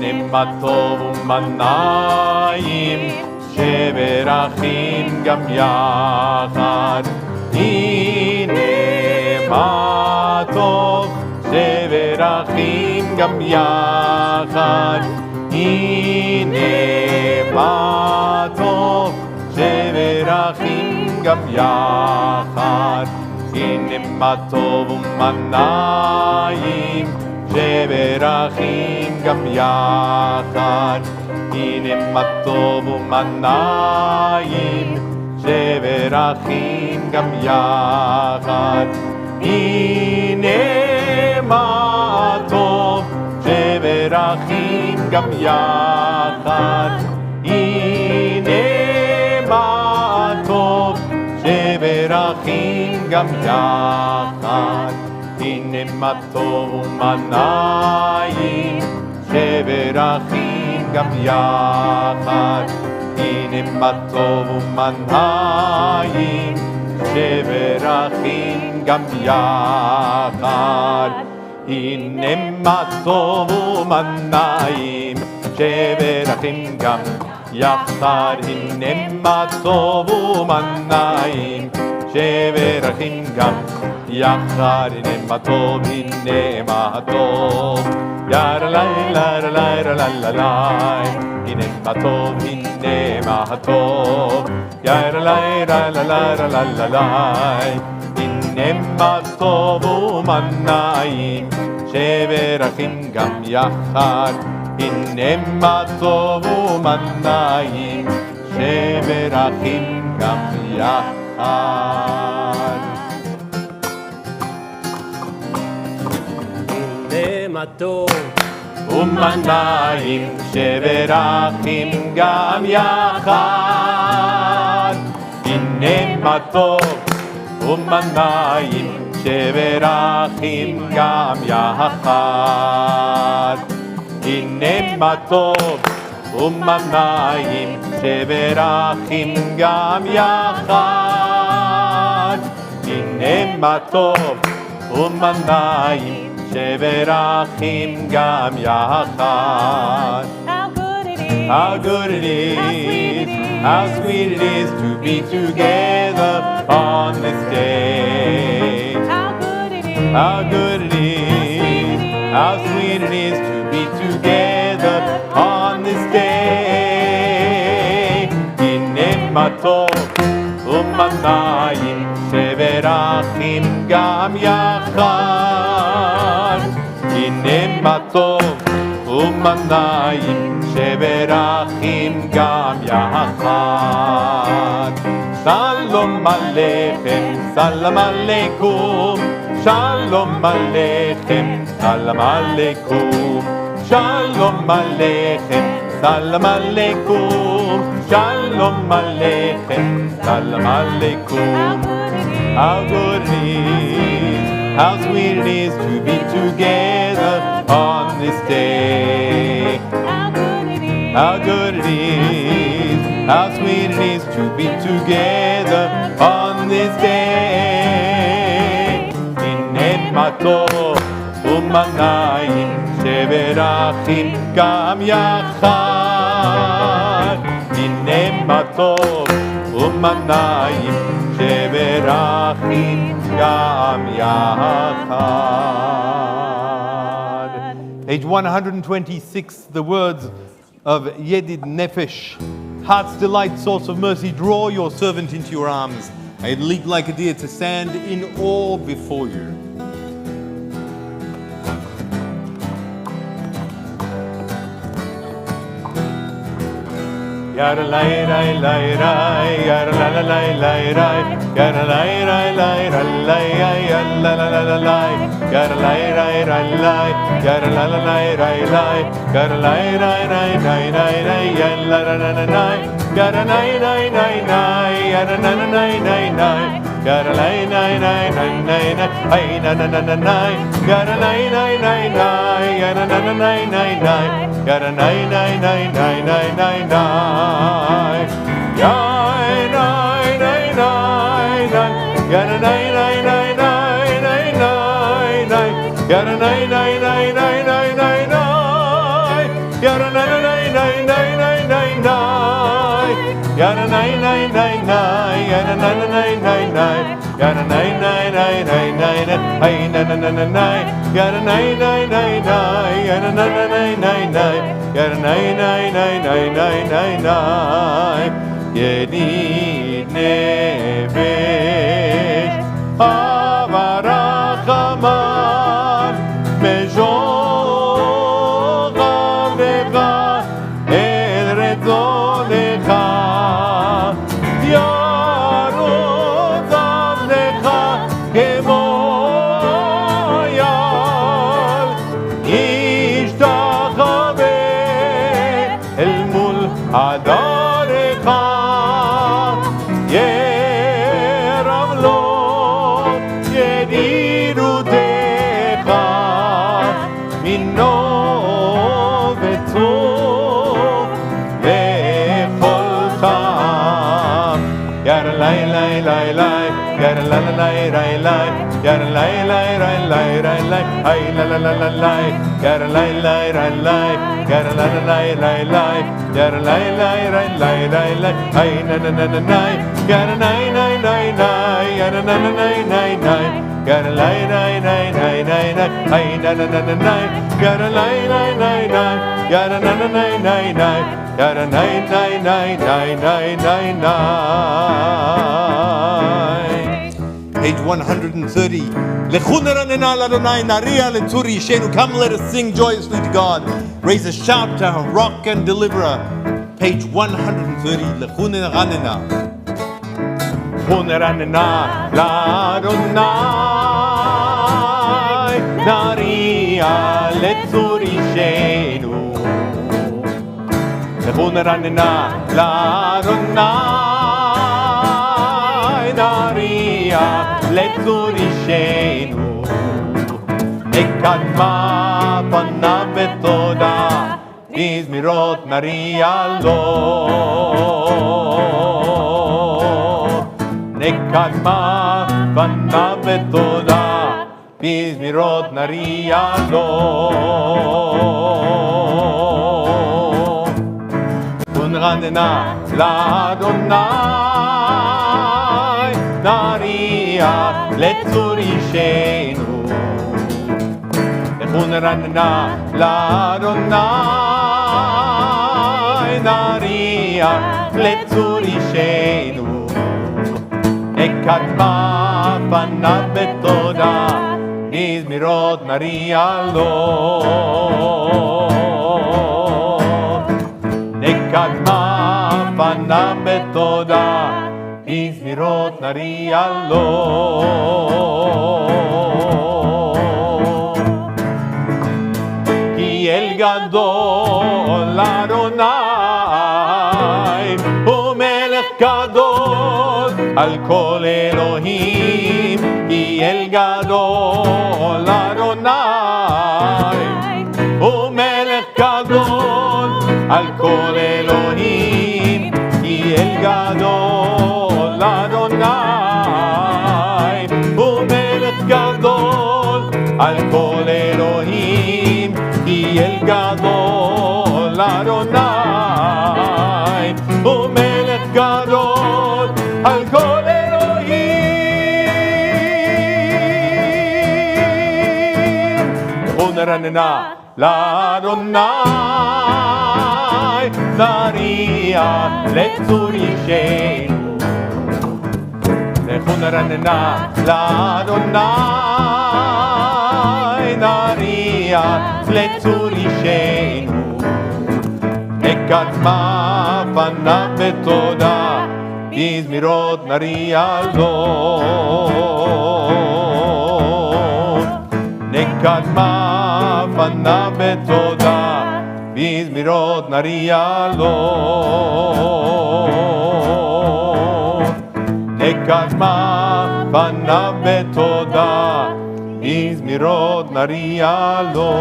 הנה מה טוב ומה נעים, שברכים גם יחד. הנה מה טוב, שברכים גם יחד. הנה מה טוב, שברכים גם יחד. הנה מה טוב ומה נעים, שברכים גם יחד. הנה מה טוב ומה נעים, שברכים גם יחד. הנה מה טוב, שברכים גם יחד. הנה מה טוב, שברכים גם יחד. הנה מה טוב ומה נעים, שברכים גם יחד. הנה מה טוב ומה נעים, שברכים גם יחד. הנה מה טוב ומה נעים, שברכים גם יחד. הנה מה טוב ומה נעים, שברכים גם יחד. הנה מה טוב, הנה מה טוב, ירלי לרלי לרלי. הנה מה טוב, הנה מה טוב, ירלי לרלי לרלי. הנה מה טוב ומה נעים, שברכים גם יחד. הנה מה טוב ומה נעים, שברכים גם יחד. הנה מה טוב ומה נעים, שברכים גם יחד. הנה מה טוב ומה נעים, שברכים גם יחד. הנה מה טוב ומה נעים, שברכים גם יחד. הנה מה טוב ומה נעים, שברכים גם יחד. How good it is, how sweet it is to be together on this day. How good it is, how sweet it is to be together on this day. הנה מה טוב ומה נעים, שברכים גם יחד. הנה מה טוב ומה נעים, שברכים גם יחד. שלום עליכם, סלאם עליכום, שלום עליכם, סלאם עליכום. שלום עליכם, סלאם עליכום, שלום עליכם, סלאם עליכום. How good it is, how sweet it is to be together on this day. How good it is, how sweet it is to be together on this day. הנה מה טוב ומה נעים, שברכים גם יחד. הנה מה טוב ומה נעים, שברכים גם יחד. Page 126, the words of Yedid Nefesh. Heart's delight, source of mercy, draw your servant into your arms. I'd leap like a deer to stand in awe before you. Yara lai lai lai lai, yara la la lai lai lai, yara lai lai lai lai, la la la la lai, yara lai lai lai lai, yara la la lai lai lai, yara lai lai lai lai lai, la la la la lai, yara lai lai lai lai, yara na na na na na, yara lai lai lai lai lai, ay na na na na na, yara lai lai lai lai, yara na na na na na, yara lai lai lai lai lai lai. Yai nai nai nai nai, yara nai nai nai nai nai nai nai, yara nai nai nai nai nai nai nai, Yara nay nay nay nay nay nay nay. Yara nay nay nay nay. Yara nay nay nay nay. Yara nay nay nay nay nay nay. Ay na na na na nay. Yara nay nay nay nay. Yara nay nay nay nay. Yara nay nay nay nay nay nay nay. Yedid nefesh avarachaman mejogav lecha el retzon lecha yarozav lecha kemo yal ishtachaveh el mul adarecha Yara la la la la la, yara la la la la la la, ay la la la la la, yara la la la la, yara la la la la, yara la la la la la, ay na na na na, yara na na na na, yara na na na na, yara la la la la la, ay na na na na, yara la la la la, yara na na na na, yara na na na na na. Page 130. Come, let us sing joyously to God. Raise a shout to our rock and deliverer. Page 130. Lechuneranena. Lechuneranena l'Adonai. Naria letzurishenu. Lechuneranena l'Adonai. Naria letzurishenu ekadma panav betoda mizmirot naria lo ekadma panav betoda mizmirot naria lo unranena l'Adonai Naria letzurishenu Lechuneranena l'Adonai Naria letzurishenu Ekadma panav betoda Mizmirot naria lo Ekadma panav betoda Mizmirot naria lo Ki el gadol Adonai Hu melech gadol al kol Elohim Ki el gadol Adonai Hu melech gadol al kol Elohim Ki el gadol Adonai Hu melech gadol al kol Elohim Ki el gadol Adonai Hu melech gadol al kol Elohim Lechuneranena l'Adonai Naria letzurishenu Lechuneranena l'Adonai Naria letzurishenu Ekadma panav betoda Mizmirot naria lo Ekadma panav betoda Mizmirot naria lo Ekadma panav betoda Mizmirot naria lo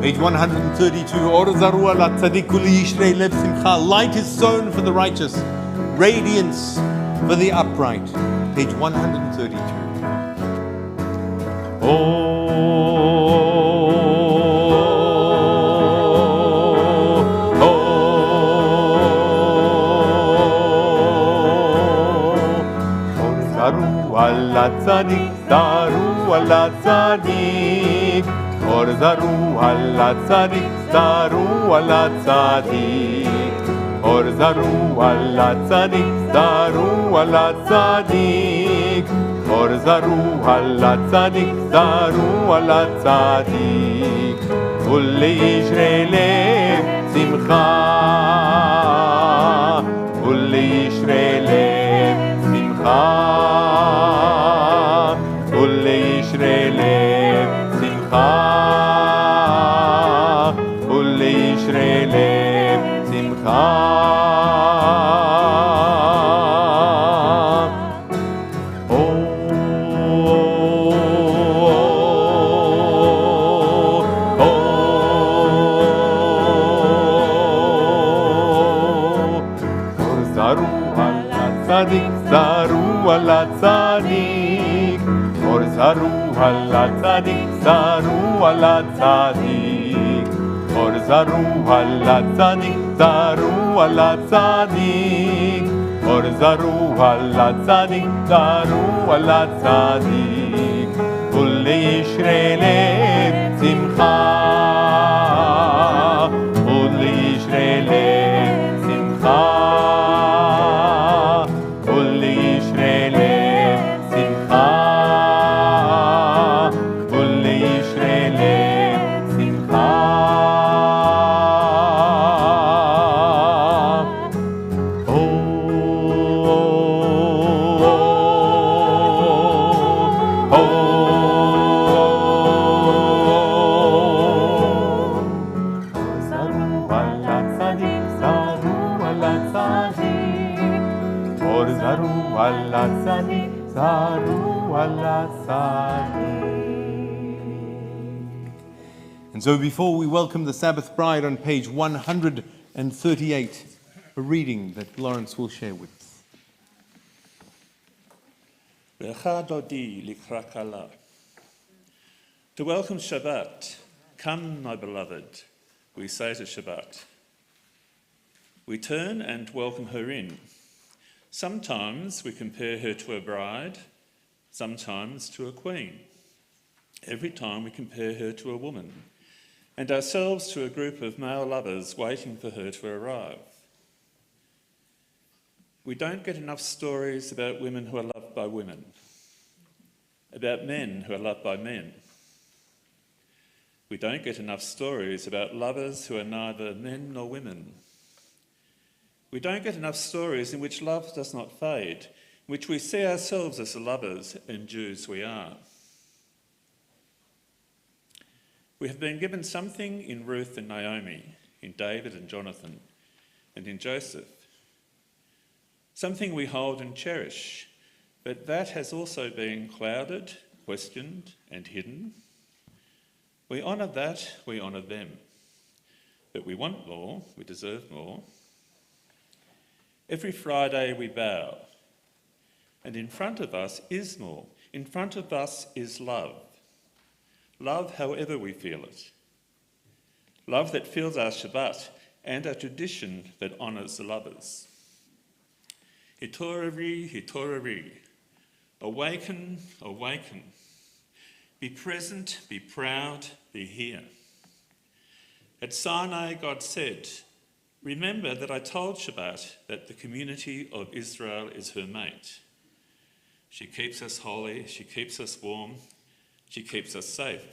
Page 132 Or zarua la tzadikul yishrei lev simcha. Light is sown for the righteous, radiance for the upright. Page 132. Oh tzaddik, zaru ala tzaddik. Or zaru ala tzaddik, zaru ala tzaddik. Or zaru ala tzaddik, zaru ala tzaddik. Or zaru ala tzaddik, zaru ala tzaddik. Uleishre lev simcha. Uleishre lev simcha. Uleishre lev simcha. Uleishre lev simcha. Zaru ala tzaddik, or zaru ala tzaddik, zaru ala tzaddik, or zaru ala tzaddik, zaru ala tzaddik, or zaru ala tzaddik, zaru ala tzaddik. Uleishre lev simcha, uleishre lev simcha. And so before we welcome the Sabbath bride on page 138, a reading that Lawrence will share with us. To welcome Shabbat, come, my beloved, we say to Shabbat. We turn and welcome her in. Sometimes we compare her to a bride, sometimes to a queen. Every time we compare her to a woman, and ourselves to a group of male lovers waiting for her to arrive. We don't get enough stories about women who are loved by women, about men who are loved by men. We don't get enough stories about lovers who are neither men nor women. We don't get enough stories in which love does not fade, in which we see ourselves as the lovers and Jews we are. We have been given something in Ruth and Naomi, in David and Jonathan, and in Joseph. Something we hold and cherish, but that has also been clouded, questioned, and hidden. We honour that, we honour them. But we want more, we deserve more. Every Friday we bow, and in front of us is more. In front of us is love. Love however we feel it. Love that fills our Shabbat and a tradition that honours the lovers. Hitorari, hitorari. Awaken, awaken. Be present, be proud, be here. At Sinai, God said, remember that I told Shabbat that the community of Israel is her mate. She keeps us holy, she keeps us warm, she keeps us safe.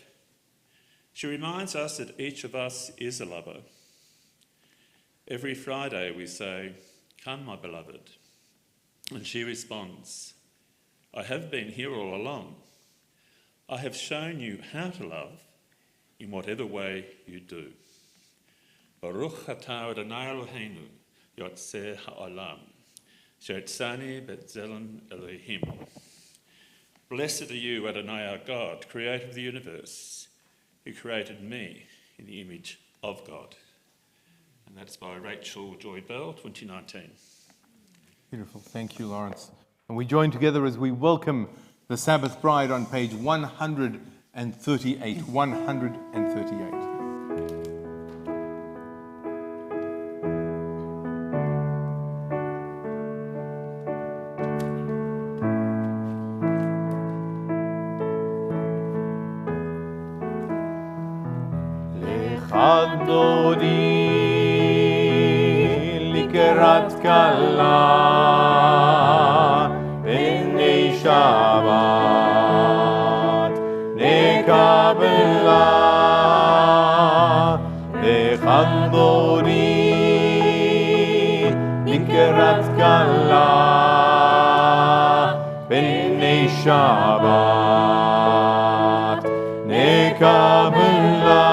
She reminds us that each of us is a lover. Every Friday we say, come, my beloved. And she responds, I have been here all along. I have shown you how to love in whatever way you do. Baruch atah Adonai Eloheinu, yotzei ha'olam, she'etzani b'tzelem Elohim. Blessed are you, Adonai our God, creator of the universe, who created me in the image of God. And that's by Rachel Joy Bell, 2019. Beautiful. Thank you, Lawrence. And we join together as we welcome the Sabbath bride on page 138. 138. חדודי לקראת כלה בני שבת נקבלה וחדודי לקראת כלה בני שבת נקבלה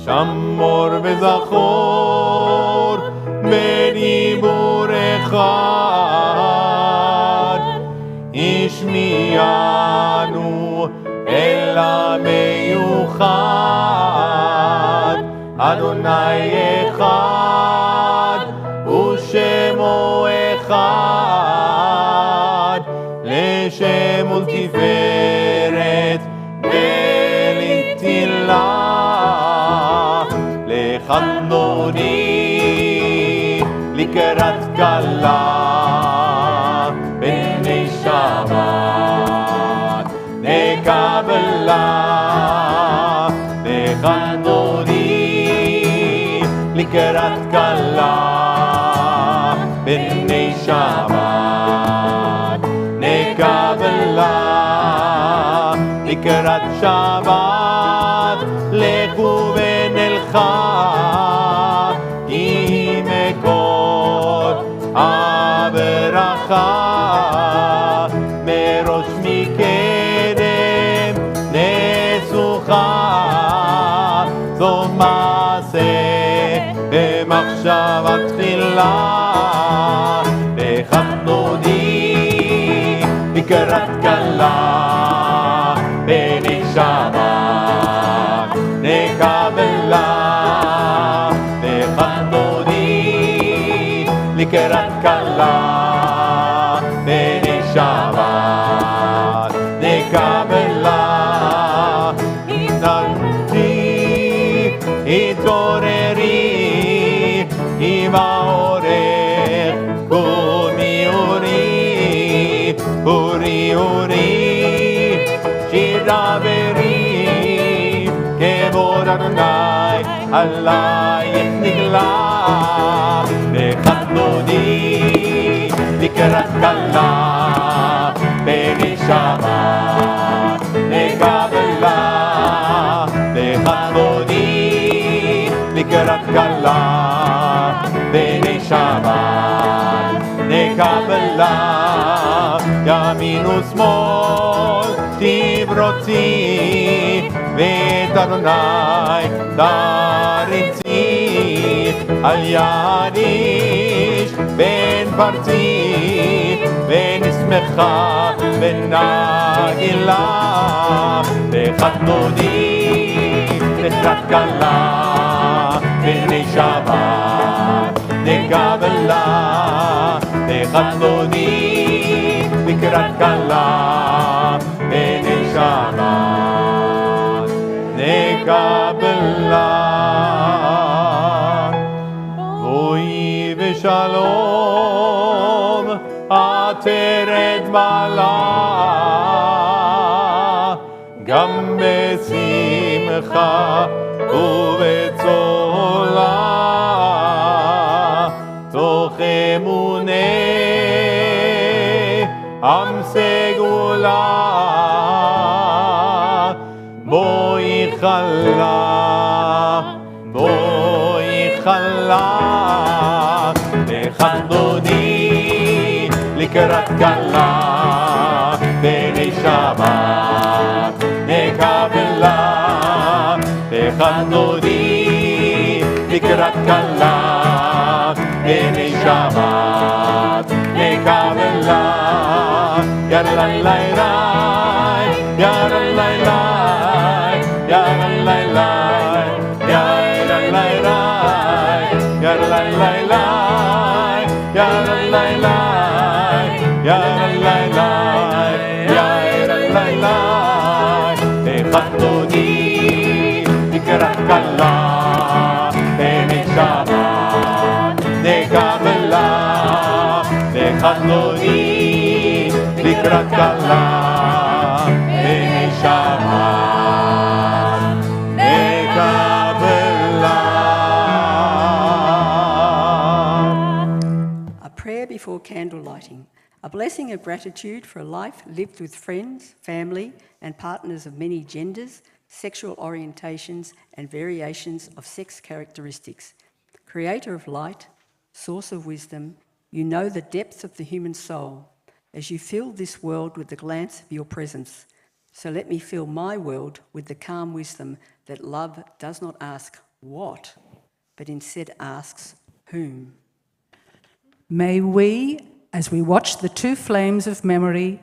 שמור וזכור בדיבור אחד השמיענו אל המיוחד אדוני אחד ושמו אחד לשם ולתפארת ולתהילה לחנוני לקראת כלה בני שבת נקבלה לחנוני לקראת כלה בני שבת נקבלה לקראת שבת לכו ונלכה עם מקור הברכה מראש מקדם נסוכה זו מעשה במחשבה תחילה לחנוני לקראת כלה בני שבת נקבלה לחנוני לקראת כלה בני שבת נקבלה נלתי התעוררי עם האורך קומי אורי אורי אורי שירה ברי כבוד אדוני עלייך נגלה לחנוני לקראת כלה בני שבת נקבלה לחנוני לקראת כלה בני שבת נקבלה ימין ושמאל תברוצי ואת אדוני תריצי על יד איש בן פרצי ונשמחה ונגילה לחנוני לקראת כלה בני שבת נקבלה לחנוני לקראת כלה בני שבת נקבלה בואי ושלום עטרת מעלה גם בשמחה ובצולה תוך אמוני עם סגולה בואי חלה בואי חלה לחנוני לקראת כלה בני שבת נקבלה לחנוני לקראת כלה בני שבת נקבלה יאללה לילה יאללה לילה יאללה לילה יאללה לילה יאללה לילה יאללה לילה יאללה לילה יאללה לילה לחנוני לקראת כלה בני שבת נקבלה לחנוני לקראת כלה בני שבת נקבלה candle lighting, a blessing of gratitude for a life lived with friends, family, and partners of many genders, sexual orientations, and variations of sex characteristics. Creator of light, source of wisdom, you know the depths of the human soul as you fill this world with the glance of your presence. So let me fill my world with the calm wisdom that love does not ask what, but instead asks whom. May we, as we watch the two flames of memory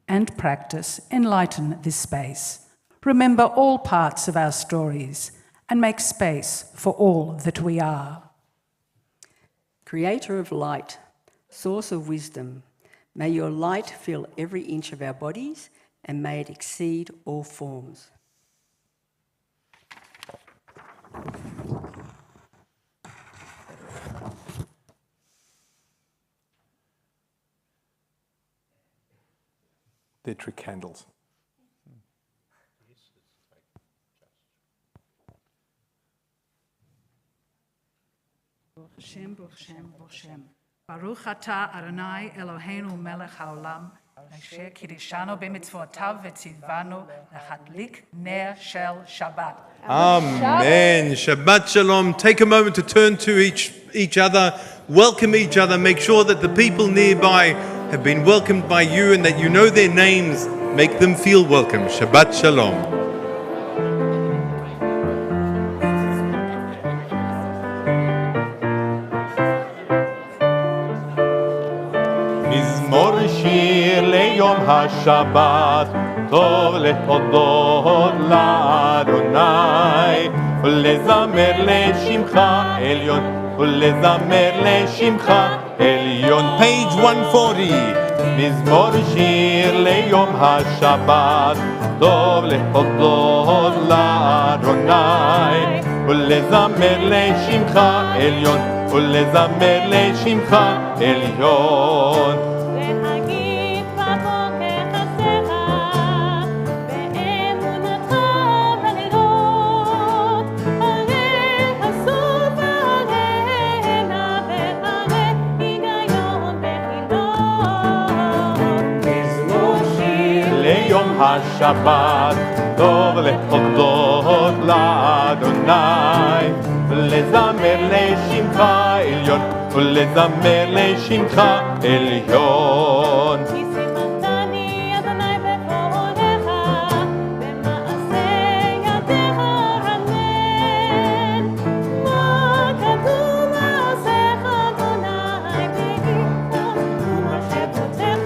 and practice enlighten this space, remember all parts of our stories and make space for all that we are. Creator of light, source of wisdom, may your light fill every inch of our bodies and may it exceed all forms. They're trick candles. Baruch Hashem, Baruch Hashem, Baruch Hashem. Baruch atah Adonai Eloheinu melech haolam, asher kiddushanu b'mitzvotav v'tzivanu lehadlik ner shel Shabbat. Amen. Shabbat shalom. Take a moment to turn to each other, welcome each other, make sure that the people nearby have been welcomed by you and that you know their names. Make them feel welcome. Shabbat shalom. מזמור שיר ליום השבת, טוב להודות לאדוני, ולזמר לשמך עליון, ולזמר לשמך עליון. Page 140. מזמור שיר ליום השבת, טוב להודות לאדוני, ולזמר לשמך עליון, ולזמר לשמך עליון. להגיד בבוקר חסרך, באמונתך ולראות, הרי הסוף עלינה, והרי היגיון בחינות. מזמור שיר ליום השבת, טוב להודות לאדוני, ולזמר לשמך עליון, ולזמר לשמך עליון. כי שימחתני אדוני בפועלך, במעשה ידיך אמן. מה כתוב מעשיך אדוני, בגבול ובשפוטיך.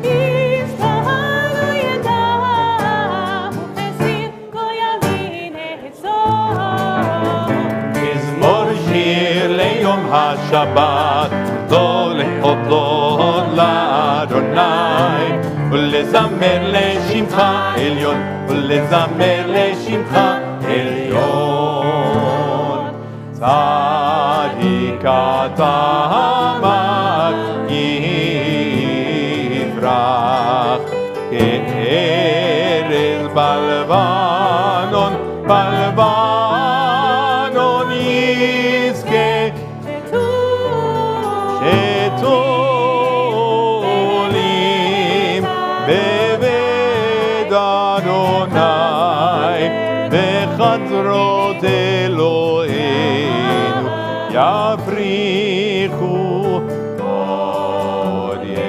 ישתהה לא ידע, וכסיל כה יבין אצור. מזמור שיר ליום השבת, טוב להודות לאדוני, ולזמר לשמך עליון, ולזמר לשמך עליון. צדיק אתה עמד יברח, כארז בלבנון, בלבנון יזכה. שתולים בבית אדוני, בחצרות אלוהינו יפריחו הודיינו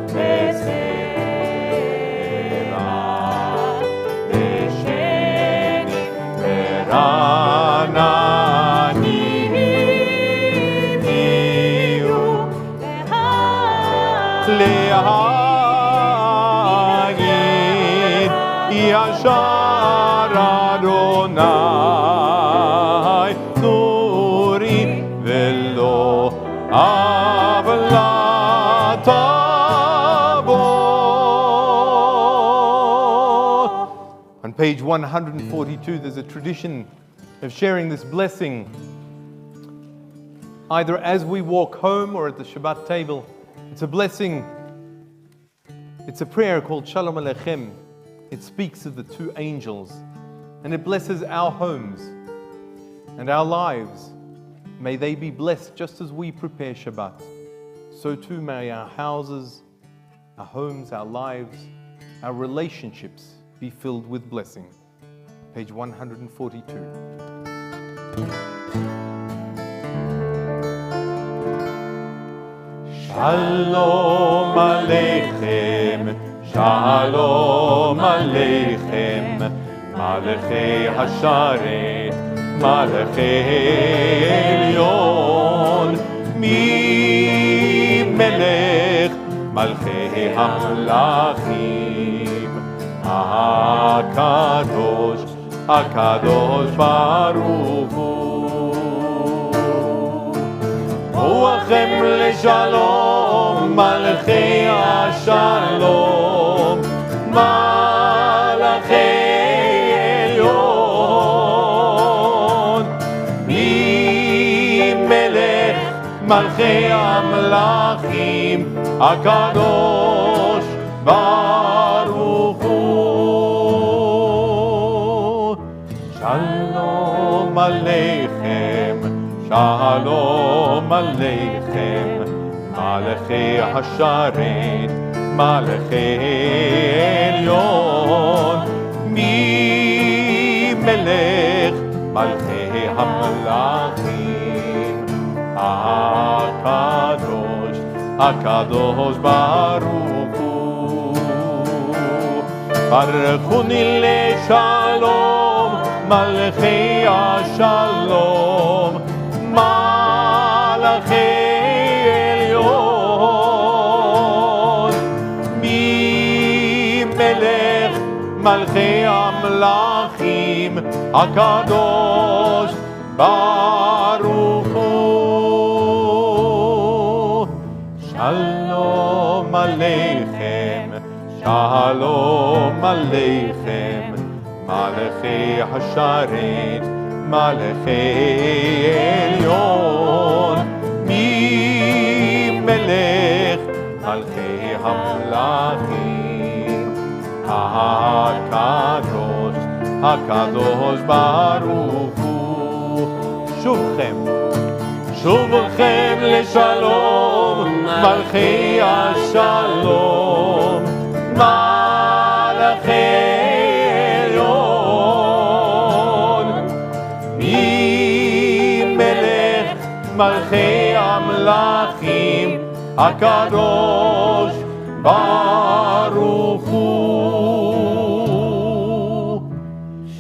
בסלע, בשקט ורעננים יהיו להגיד ישר אדוני צורי ולא עוולה תבוא. On page 142 there's a tradition of sharing this blessing either as we walk home or at the Shabbat table. It's a blessing. It's a prayer called Shalom Aleichem. It speaks of the two angels and it blesses our homes and our lives May they be blessed just as we prepare Shabbat. So too may our houses, our homes, our lives, our relationships be filled with blessing. Page 142. Shalom Aleichem, Shalom Aleichem, Malachei Hasharet, Malachei Elyon, Mi Melech, Malchei HaMelachim, HaKadosh, HaKadosh Baruch Hu. רוחכם לשלום, מלכי השלום, מלכי עליון, מי מלך מלכי המלכים, הקדוש ברוך הוא. שלום עליכם, שלום עליכם, מלכי השרת, מלכי עליון, מי מלך מלכי המלכים, הקדוש, הקדוש ברוך הוא. ברכוני לשלום, מלכי השלום, מלכי עליון, מי מלך מלכי המלכים, הקדוש ברוך הוא. שלום עליכם, שלום עליכם, מלכי השרת, מלכי עליון, מי מלך מלכי המלכים, הקדוש, הקדוש ברוך הוא. שובכם, שובכם לשלום, מלכי השלום, מלכי מלכי המלכים, הקדוש ברוך הוא.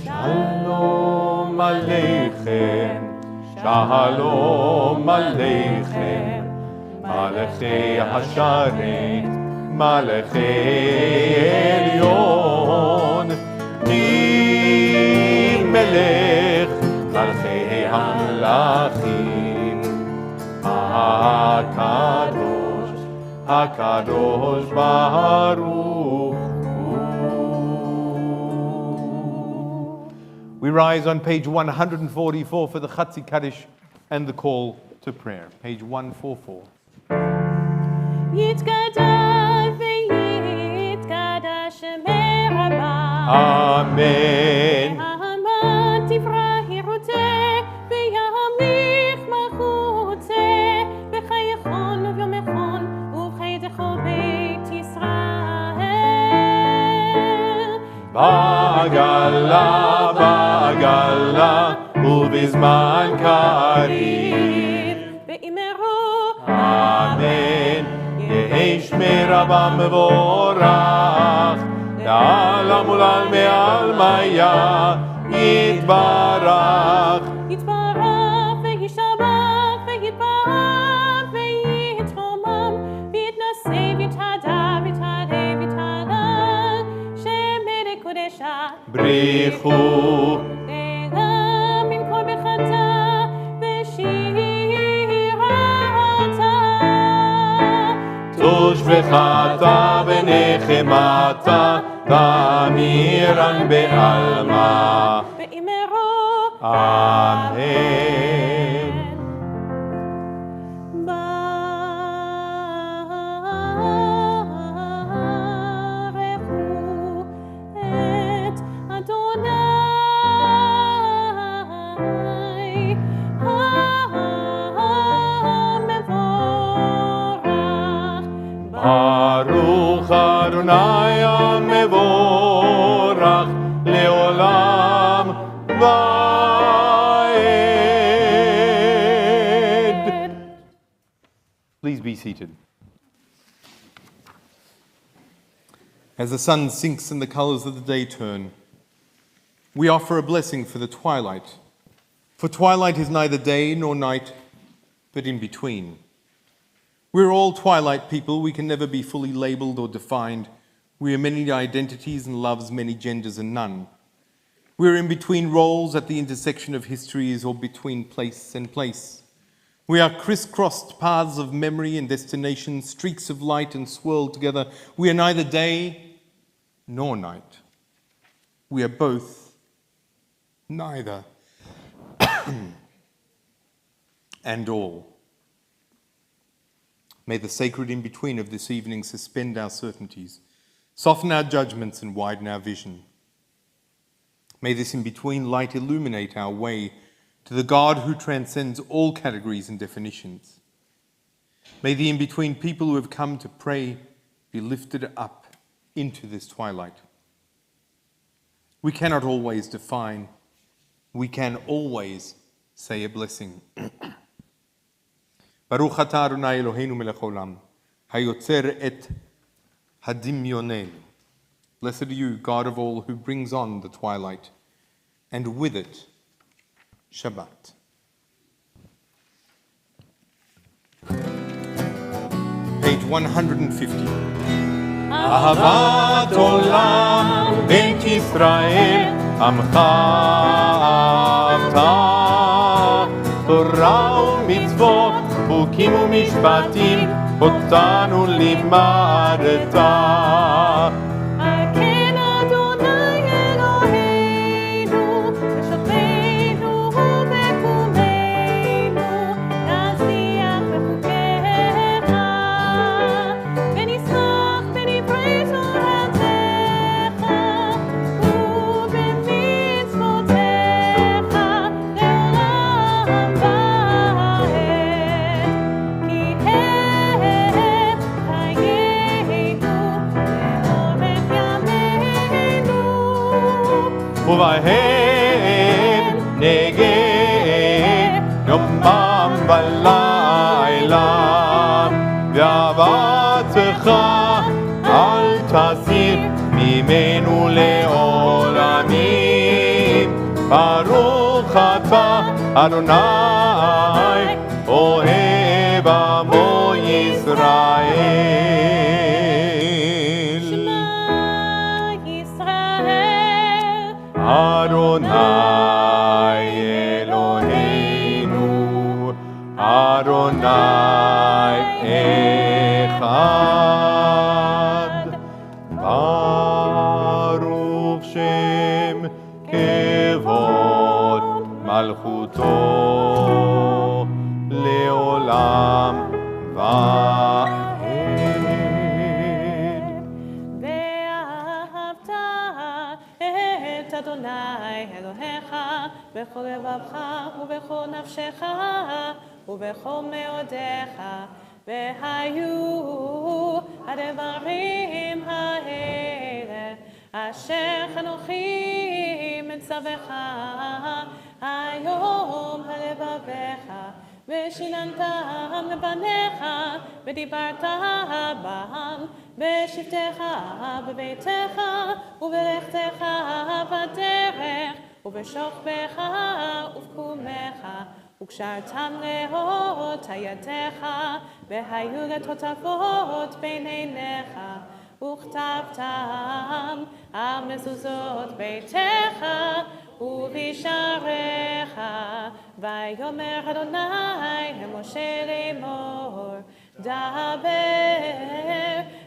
שלום עליכם, שלום עליכם, מלכי השרת, מלכי עליון, מי מלך מלכי המלכים, הקדוש, הקדוש ברוך הוא. We rise on page 144 for the Chatzi Kaddish and the call to prayer. Page 144. יתגדל ויתקדש שמי רבה. Amen. והמן תברא הירותה וימליך מלכותה בחייכון וביומכון ובחייתכו בית ישראל. בעגלה, בעגלה ובזמן קריב. ואמרו אמן. יהי שמי רבה מבורך, לעלם ולעל מעל מיה יתברך. יתברך וישבח ויתברך ויתרומם ויתנשא ויתהדר ויתהלל ויתהלל שמי לקודשה בריחו לעם עם כל בחטא ושירתה תושבחתה ונחמתה תמירן בעלמה. ואמרו אמן. ברכו את אדוני be seated. As the sun sinks and the colours of the day turn, we offer a blessing for the twilight. For twilight is neither day nor night, but in between. We're all twilight people. We can never be fully labelled or defined. We are many identities and loves, many genders and none. We're in between roles at the intersection of histories or between place and place. We are crisscrossed paths of memory and destination, streaks of light and swirled together. We are neither day nor night. We are both, neither, and all. May the sacred in-between of this evening suspend our certainties, soften our judgments and widen our vision. May this in-between light illuminate our way to the God who transcends all categories and definitions. May the in-between people who have come to pray be lifted up into this twilight. We cannot always define. We can always say a blessing. Baruch atah Adonai Eloheinu melech haolam, hayotzer et hadimyonen. Blessed are you, God of all, who brings on the twilight, and with it, Shabbat. Page 150. Ahavat olam beit Yisrael, amcha avta, Torah u'mitzvot, chukim u'mishpatim, otanu limadta. ובהם נגן יומם ולילה ואהבתך אל תסיר ממנו לעולמים ברוך אתה אדוני אוהב עמו ישראל. Adonai Eloheinu, Adonai Echad, Baruch Shem Kevod Malchuto Leolam Va'ed. Adonai Elohecha bechol levavcha ubechol nafshecha ubechol meodecha vehayu advarim haele asher chanochi mitzavecha hayom halevavecha ושיננתם לבניך ודיברת בם בשבתך בביתך ובלכתך בדרך ובשוכבך ובקומך וקשרתם לאות ידיך והיו לתותפות בין עיניך וכתבתם על מזוזות ביתך ובשעריך ויאמר אדוני אל משה לאמור דבר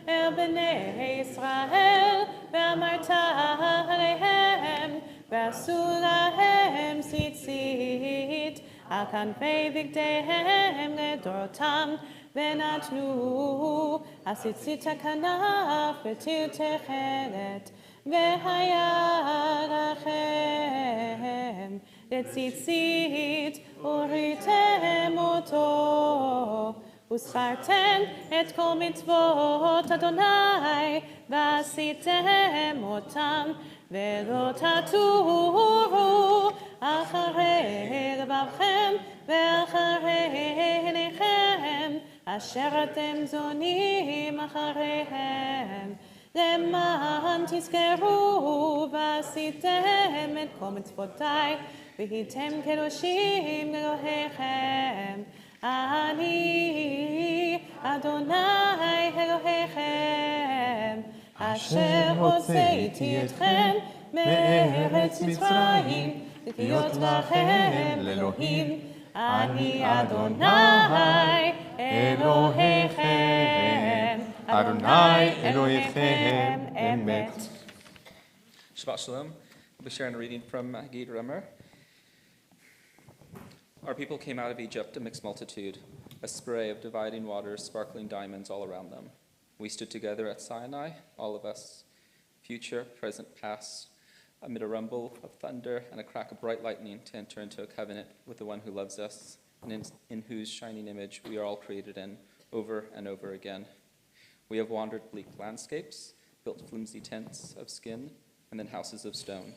אל בני ישראל ואמרת עליהם ועשו להם ציצית על כנפי בגדיהם לדורותם ונתנו הציצית הכנף ותיר תכלת והיה לכם לציצית וריתם אותו וזכרתם את כל מצוות אדוני ועשיתם אותם ולא תטורו אחרי לבבכם ואחרי עיניכם אשר אתם זונים אחריהם, למען תזכרו ועשיתם את כל מצוותיי, והייתם קדושים לאלוהיכם. אני אדוני אלוהיכם, אשר הוצאתי אתכם מארץ מצרים, להיות לכם לאלוהים. אני אדוני אלוהיכם, אדוני אלוהיכם אמת. Shabbat Shalom. We'll be sharing a reading from Gid Remer. Our people came out of Egypt, a mixed multitude, a spray of dividing waters, sparkling diamonds all around them. We stood together at Sinai, all of us, future, present, past, amid a rumble of thunder and a crack of bright lightning to enter into a covenant with the one who loves us, and in whose shining image we are all created in, over and over again. We have wandered bleak landscapes, built flimsy tents of skin, and then houses of stone.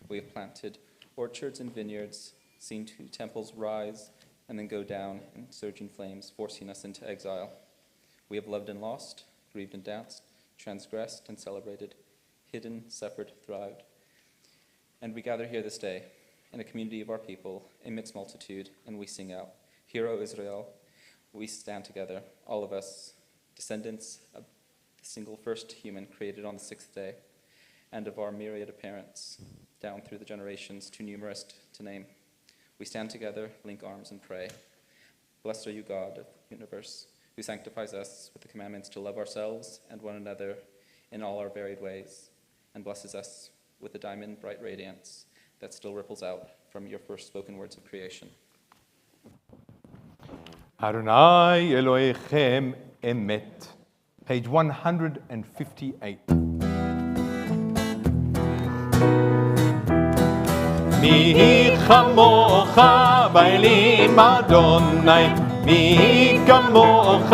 We have planted orchards and vineyards, seen two temples rise and then go down in surging flames, forcing us into exile. We have loved and lost, grieved and danced, transgressed and celebrated, hidden, suffered, thrived. And we gather here this day in a community of our people, a mixed multitude, and we sing out, "Hear, O Israel." We stand together, all of us, descendants of the single first human created on the sixth day, and of our myriad of parents, down through the generations, too numerous to name. We stand together, link arms, and pray. Blessed are you, God of the universe, who sanctifies us with the commandments to love ourselves and one another in all our varied ways, and blesses us with the diamond bright radiance that still ripples out from your first spoken words of creation. Adonai Elohechem Emet, page 158. מי כמוך באלים אדוני, מי כמוך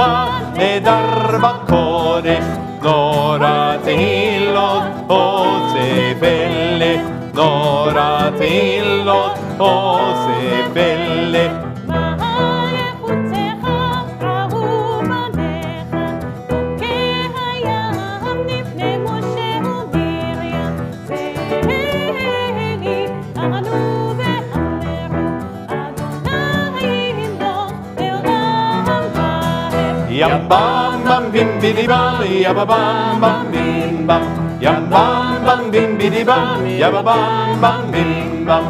נדר בקודש, נורא תהילות עושה פלא, נורא תהילות עושה פלא. Yam bam bam bim bidi bam, yabba bam bam bim bam. Yam bam bam bim bidi bam, yabba bam bam bim bam.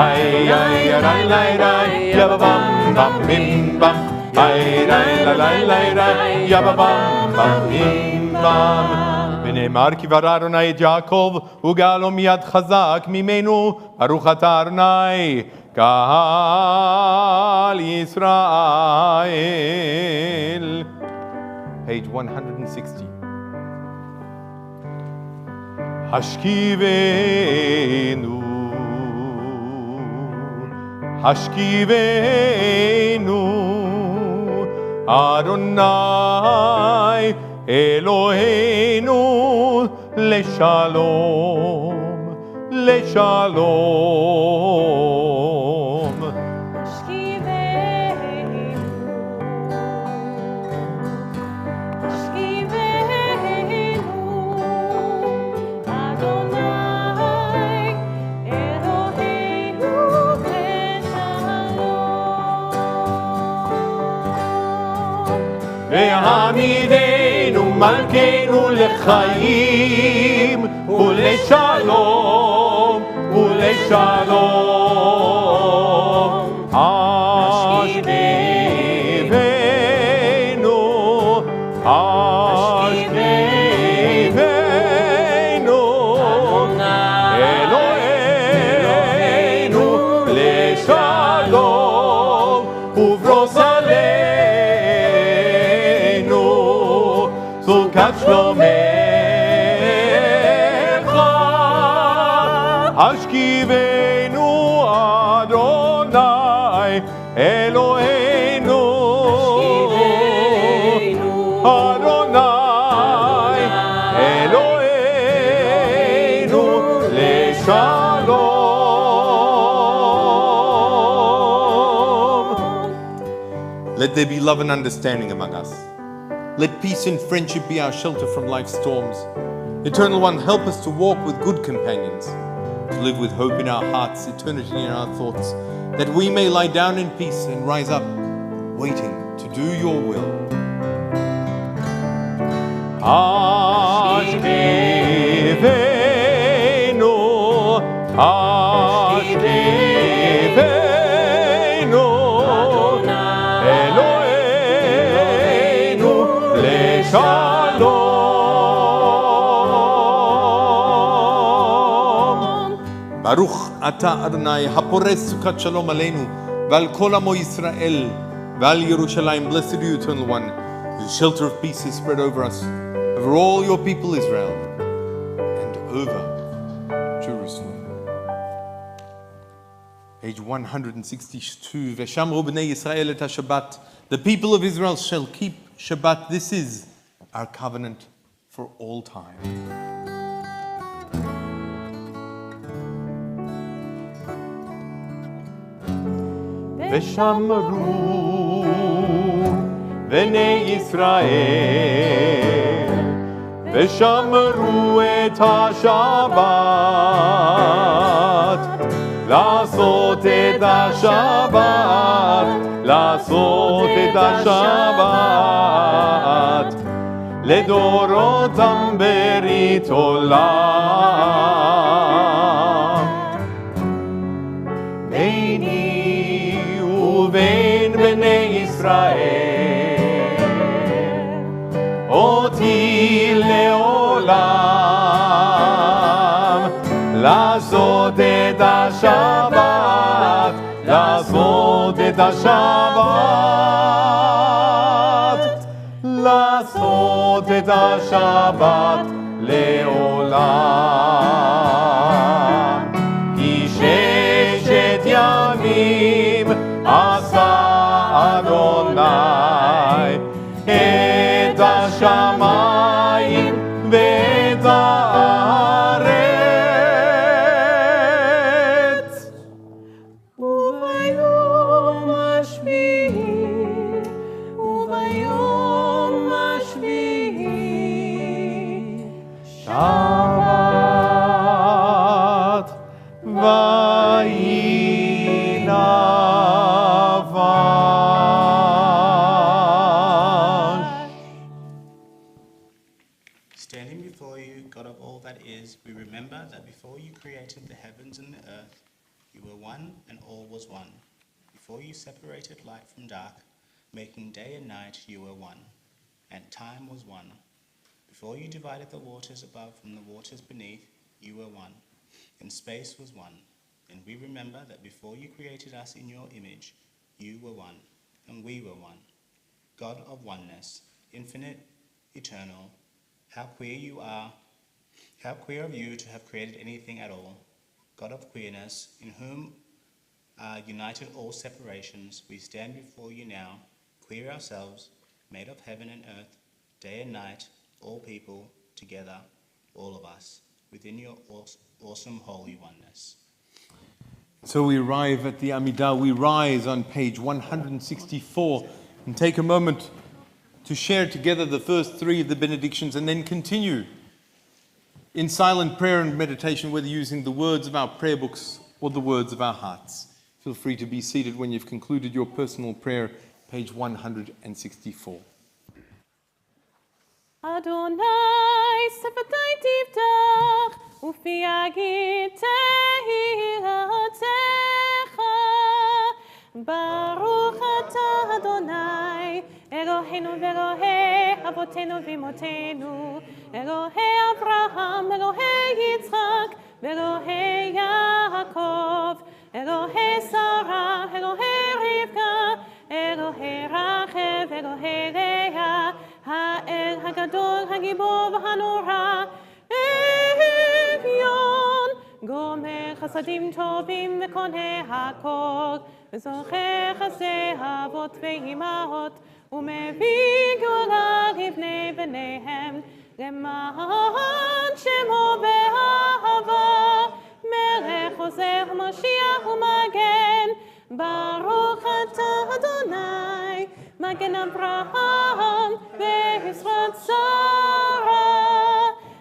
Ay ay ay ay ay, yabba bam bam bim bam. Ay ay ay ay ay, yabba bam bam bim bam. ונאמר כי ברא אדוני את יעקב וגאלו מיד חזק ממנו, ברוך אתה אדוני קהל ישראל. Page 160. השכיבנו, השכיבנו, אדוני אלוהינו לשלום, לשלום. ועמידנו מלכנו לחיים ולשלום ולשלום. השכיבנו, השכיבנו, אלוהינו לשלום וברוס סוכת שלומך, השכיבנו אדוני אלוהינו, אדוני אלוהינו לשלום. Let there be love and understanding among us. Let peace and friendship be our shelter from life's storms. Eternal One, help us to walk with good companions, to live with hope in our hearts, eternity in our thoughts, that we may lie down in peace and rise up, waiting to do your will. Ashkevenu, Ashkevenu, Eloheinu leshalom. Baruch ata Adonai, hapores sukat shalom aleinu, val kol amo Yisrael, val Yerushalayim. Blessed are you, Eternal One, whose shelter of peace is spread over us, over all your people Israel, and over Jerusalem. Page 162. Veshamru b'nei Yisrael et Shabbat. The people of Israel shall keep Shabbat. This is our covenant for all time. Veshamru b'nei Yisrael, Veshamru et Shabbat, לעשות את השבת, לעשות את השבת, לדורותם ברית עולם. ביני ובין בני ישראל, אותי לעולם, לעשות את השבת, לעשות את השבת, לעשות את השבת לעולם. כי ששת ימים עשה אדוני את השמיים ואת הארץ. וביום השביעי, וביום השביעי, שבת ויהי נבש. Standing before you, God of all that is, we remember that before you created the heavens and the earth, you were one and all was one. Before you separated light from dark, making day and night, you were one, and time was one. Before you divided the waters above from the waters beneath, you were one, and space was one. And we remember that before you created us in your image, you were one, and we were one. God of oneness, infinite, eternal, how queer you are, how queer of you to have created anything at all. God of queerness, in whom are united all separations, we stand before you now, queer ourselves, made of heaven and earth, day and night, all people, together, all of us, within your awesome holy oneness. So we arrive at the Amida. We rise on page 164 and take a moment to share together the first three of the benedictions and then continue in silent prayer and meditation, whether using the words of our prayer books or the words of our hearts. Feel free to be seated when you've concluded your personal prayer, page 164. Adonai sefatai tiftach ufi yagid tehilotzecha Baruch atah Adonai Eloheinu ve'Elohei avotenu v'imotenu Elohei Avraham Elohei Yitzchak ve'Elohei Yaakov Elohei Sarah Elohei Rivka Elohei Rachel Elohei Leah האל הגדול, הגיבור והנורא, עליון, גומר חסדים טובים וקונה הכל, וזוכר חסדי אבות ואימהות, ומביא גאולה לבני בניהם, למען שמו באהבה, מלך עוזר ומשיח ומגן, ברוך אתה אדוני, מגן מגן אברהם ועזרת שרה.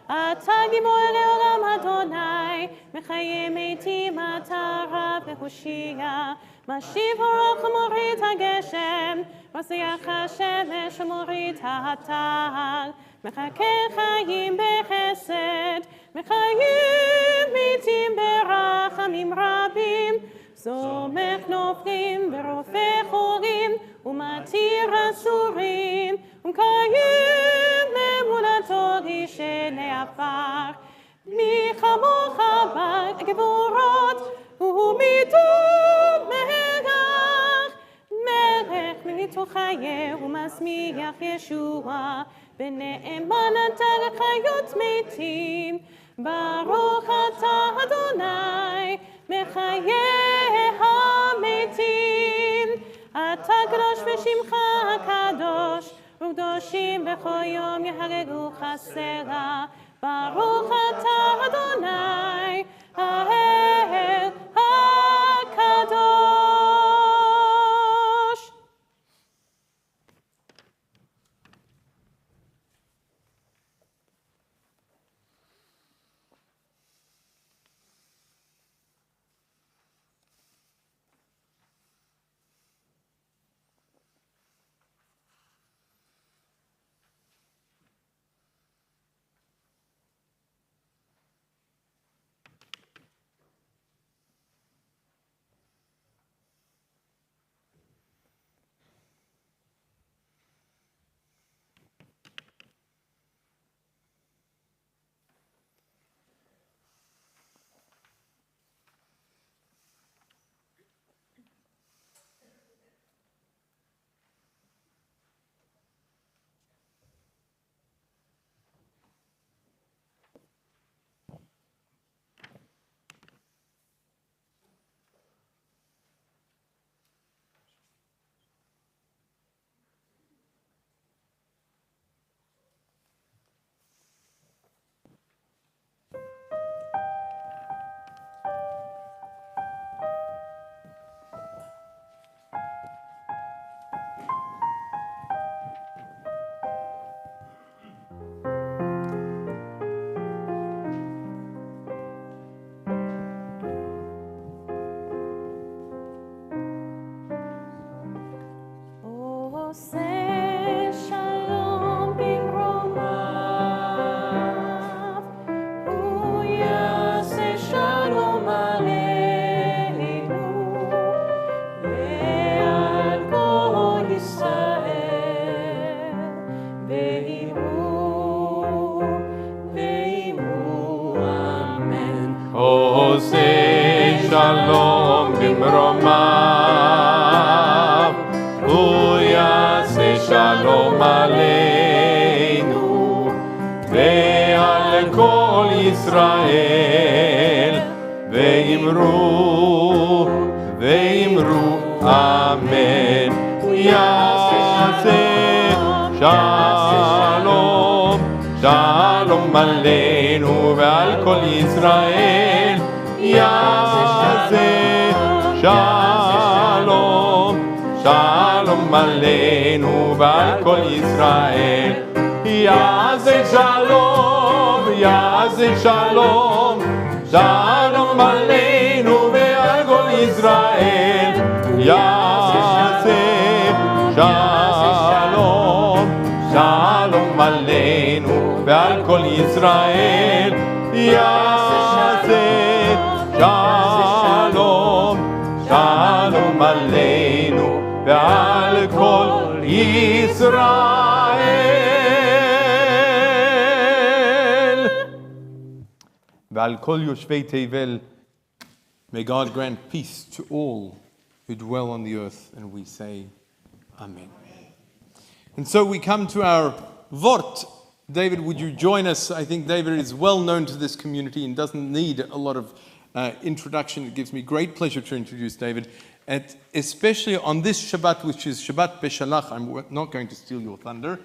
אתה גיבור לעולם אדוני, מחיה מתים אתה רב והושיע. משיב הרוח ומוריד הגשם, מזריח השמש ומוריד הטל. מחכה חיים בחסד, מחיים מתים ברחמים רבים. סומך נופלים ורופא חורים, ומתיר אסורים, ומקיים אמונתו ישנה עפר. מי כמוך בגבורות, ומדום מלך, מלך מתוכיה ומשמיח ישוע, ונאמן אתה לחיות מתים. ברוך אתה אדוני, מחיי המתים. אתה קדוש בשמך הקדוש, וקדושים בכל יום יהרגוך סלע. ברוך אתה אדוני, האל הקדוש. שלום במרומיו, הוא יעשה שלום עלינו ועל כל ישראל, ואמרו אמן. הוא יעשה שלום, שלום עלינו ועל כל ישראל, יעשה שלום, שלום עלינו ועל כל ישראל. יעשה שלום, יעשה שלום, שלום עלינו ועל כל ישראל. יעשה שלום, שלום עלינו ועל כל ישראל. יעשה שלום, שלום עלינו ועל כל ישראל. ועל כל יושבי תבל. May God grant peace to all who dwell on the earth, and we say Amen. And so we come to our Vort. David, would you join us? I think David is well known to this community and doesn't need a lot of introduction. It gives me great pleasure to introduce David, and especially on this Shabbat, which is Shabbat Beshalach. I'm not going to steal your thunder,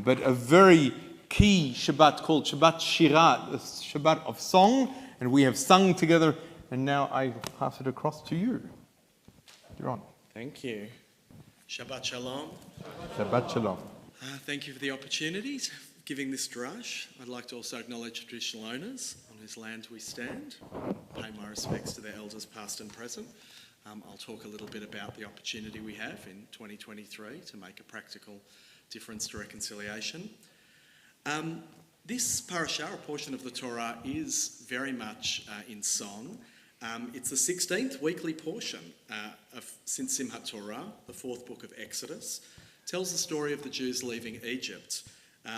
but a very key Shabbat called Shabbat Shirah, the Shabbat of song, and we have sung together, and now I pass it across to you. You're on. Thank you. Shabbat Shalom. Shabbat Shalom. Thank you for the opportunity of giving this drush. I'd like to also acknowledge traditional owners on whose land we stand, pay my respects to their elders past and present. I'll talk a little bit about the opportunity we have in 2023 to make a practical difference to reconciliation. This parasha, a portion of the Torah, is very much in song. It's the 16th weekly portion since Simchat Torah, the fourth book of Exodus. Tells the story of the Jews leaving Egypt,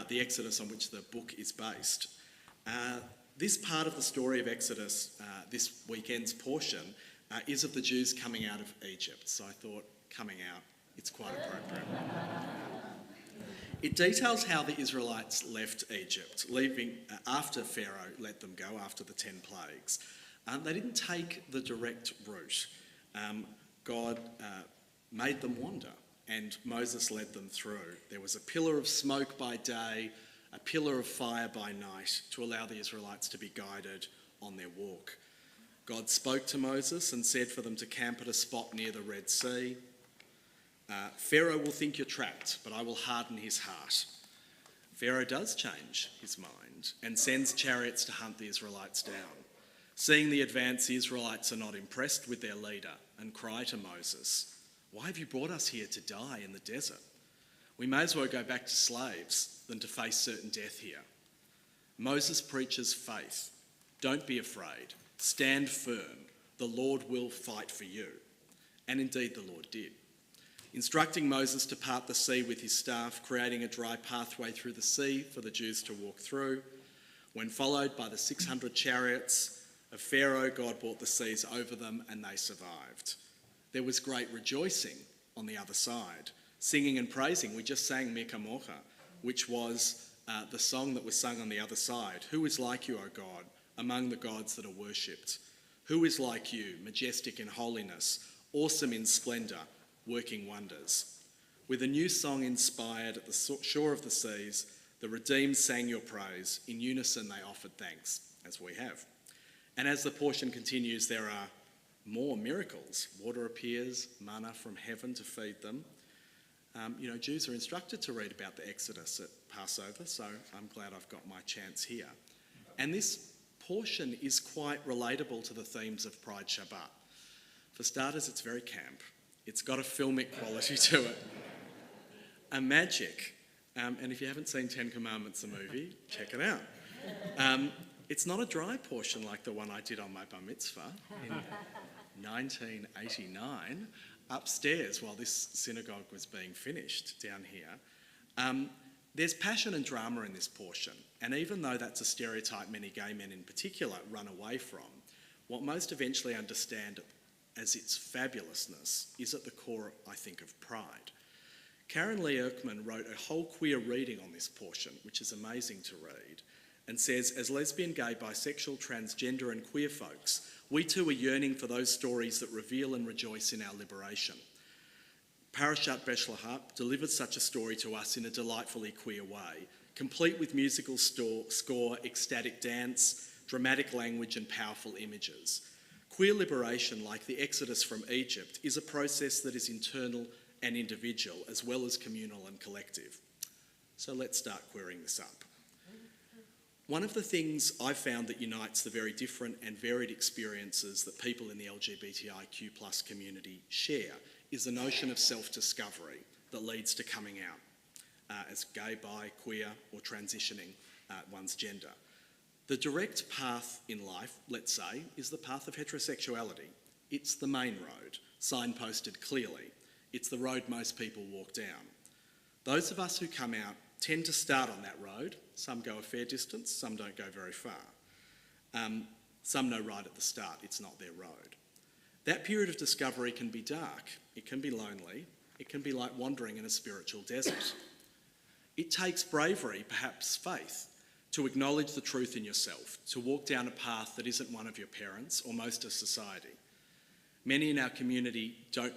the Exodus on which the book is based. This part of the story of Exodus, this weekend's portion, is of the Jews coming out of Egypt. So I thought, coming out, it's quite appropriate. It details how the Israelites left Egypt, leaving after Pharaoh let them go, after the 10 plagues. They didn't take the direct route. God made them wander, and Moses led them through. There was a pillar of smoke by day, a pillar of fire by night, to allow the Israelites to be guided on their walk. God spoke to Moses and said for them to camp at a spot near the Red Sea. Pharaoh will think you're trapped, but I will harden his heart. Pharaoh does change his mind and sends chariots to hunt the Israelites down. Seeing the advance, the Israelites are not impressed with their leader and cry to Moses, "Why have you brought us here to die in the desert? We may as well go back to slaves than to face certain death here." Moses preaches faith. Don't be afraid. Stand firm. The Lord will fight for you. And indeed the Lord did. Instructing Moses to part the sea with his staff, creating a dry pathway through the sea for the Jews to walk through. When followed by the 600 chariots of Pharaoh, God brought the seas over them and they survived. There was great rejoicing on the other side, singing and praising. We just sang Mika Mocha, which was the song that was sung on the other side. Who is like you, O God, among the gods that are worshipped? Who is like you, majestic in holiness, awesome in splendour, working wonders? With a new song inspired at the shore of the seas, the redeemed sang your praise. In unison they offered thanks, as we have. And as the portion continues, there are more miracles. Water appears, manna from heaven to feed them. Jews are instructed to read about the Exodus at Passover, so I'm glad I've got my chance here. And this portion is quite relatable to the themes of Pride Shabbat. For starters, it's very camp. It's got a filmic quality to it, a magic. And if you haven't seen 10 Commandments, the movie, check it out. It's not a dry portion like the one I did on my bar mitzvah in 1989 upstairs while this synagogue was being finished down here. There's passion and drama in this portion, and even though that's a stereotype many gay men in particular run away from, what most eventually understand as its fabulousness is at the core, I think, of pride. Karen Lee Erkman wrote a whole queer reading on this portion, which is amazing to read, and says, as lesbian, gay, bisexual, transgender and queer folks, we too are yearning for those stories that reveal and rejoice in our liberation. Parashat Beshlahap delivers such a story to us in a delightfully queer way, complete with musical score, ecstatic dance, dramatic language and powerful images. Queer liberation, like the Exodus from Egypt, is a process that is internal and individual, as well as communal and collective. So let's start queering this up. One of the things I've found that unites the very different and varied experiences that people in the LGBTIQ+ community share is the notion of self-discovery that leads to coming out as gay, bi, queer or transitioning one's gender. The direct path in life, let's say, is the path of heterosexuality. It's the main road, signposted clearly. It's the road most people walk down. Those of us who come out tend to start on that road. Some go a fair distance, some don't go very far. Some know right at the start it's not their road. That period of discovery can be dark, it can be lonely, it can be like wandering in a spiritual desert. It takes bravery, perhaps faith, to acknowledge the truth in yourself, to walk down a path that isn't one of your parents or most of society. Many in our community don't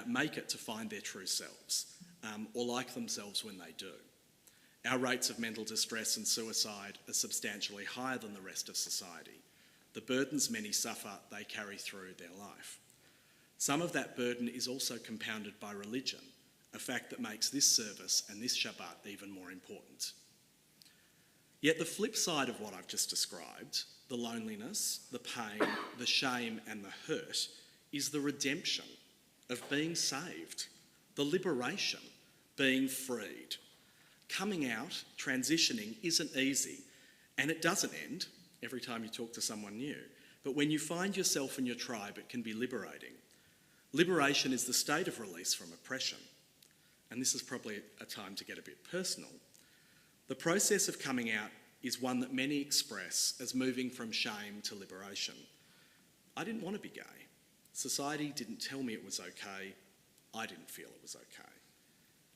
make it to find their true selves or like themselves when they do. Our rates of mental distress and suicide are substantially higher than the rest of society. The burdens many suffer, they carry through their life. Some of that burden is also compounded by religion, a fact that makes this service and this Shabbat even more important. Yet the flip side of what I've just described, the loneliness, the pain, the shame and the hurt, is the redemption of being saved, the liberation, being freed. Coming out, transitioning isn't easy, and it doesn't end every time you talk to someone new. But when you find yourself in your tribe, it can be liberating. Liberation is the state of release from oppression. And this is probably a time to get a bit personal. The process of coming out is one that many express as moving from shame to liberation. I didn't want to be gay. Society didn't tell me it was okay. I didn't feel it was okay.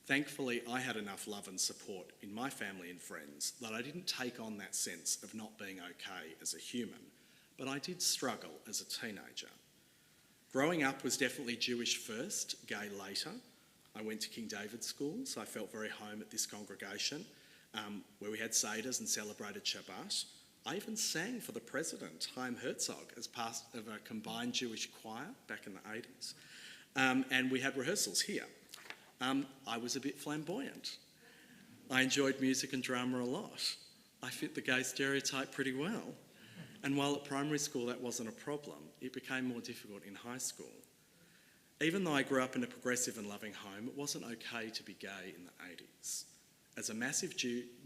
Thankfully, I had enough love and support in my family and friends that I didn't take on that sense of not being okay as a human, but I did struggle as a teenager. Growing up was definitely Jewish first, gay later. I went to King David's School, so I felt very home at this congregation, where we had Seders and celebrated Shabbat. I even sang for the president, Chaim Herzog, as part of a combined Jewish choir back in the 80s. And we had rehearsals here. I was a bit flamboyant. I enjoyed music and drama a lot. I fit the gay stereotype pretty well. And while at primary school that wasn't a problem, it became more difficult in high school. Even though I grew up in a progressive and loving home, it wasn't okay to be gay in the 80s. As a massive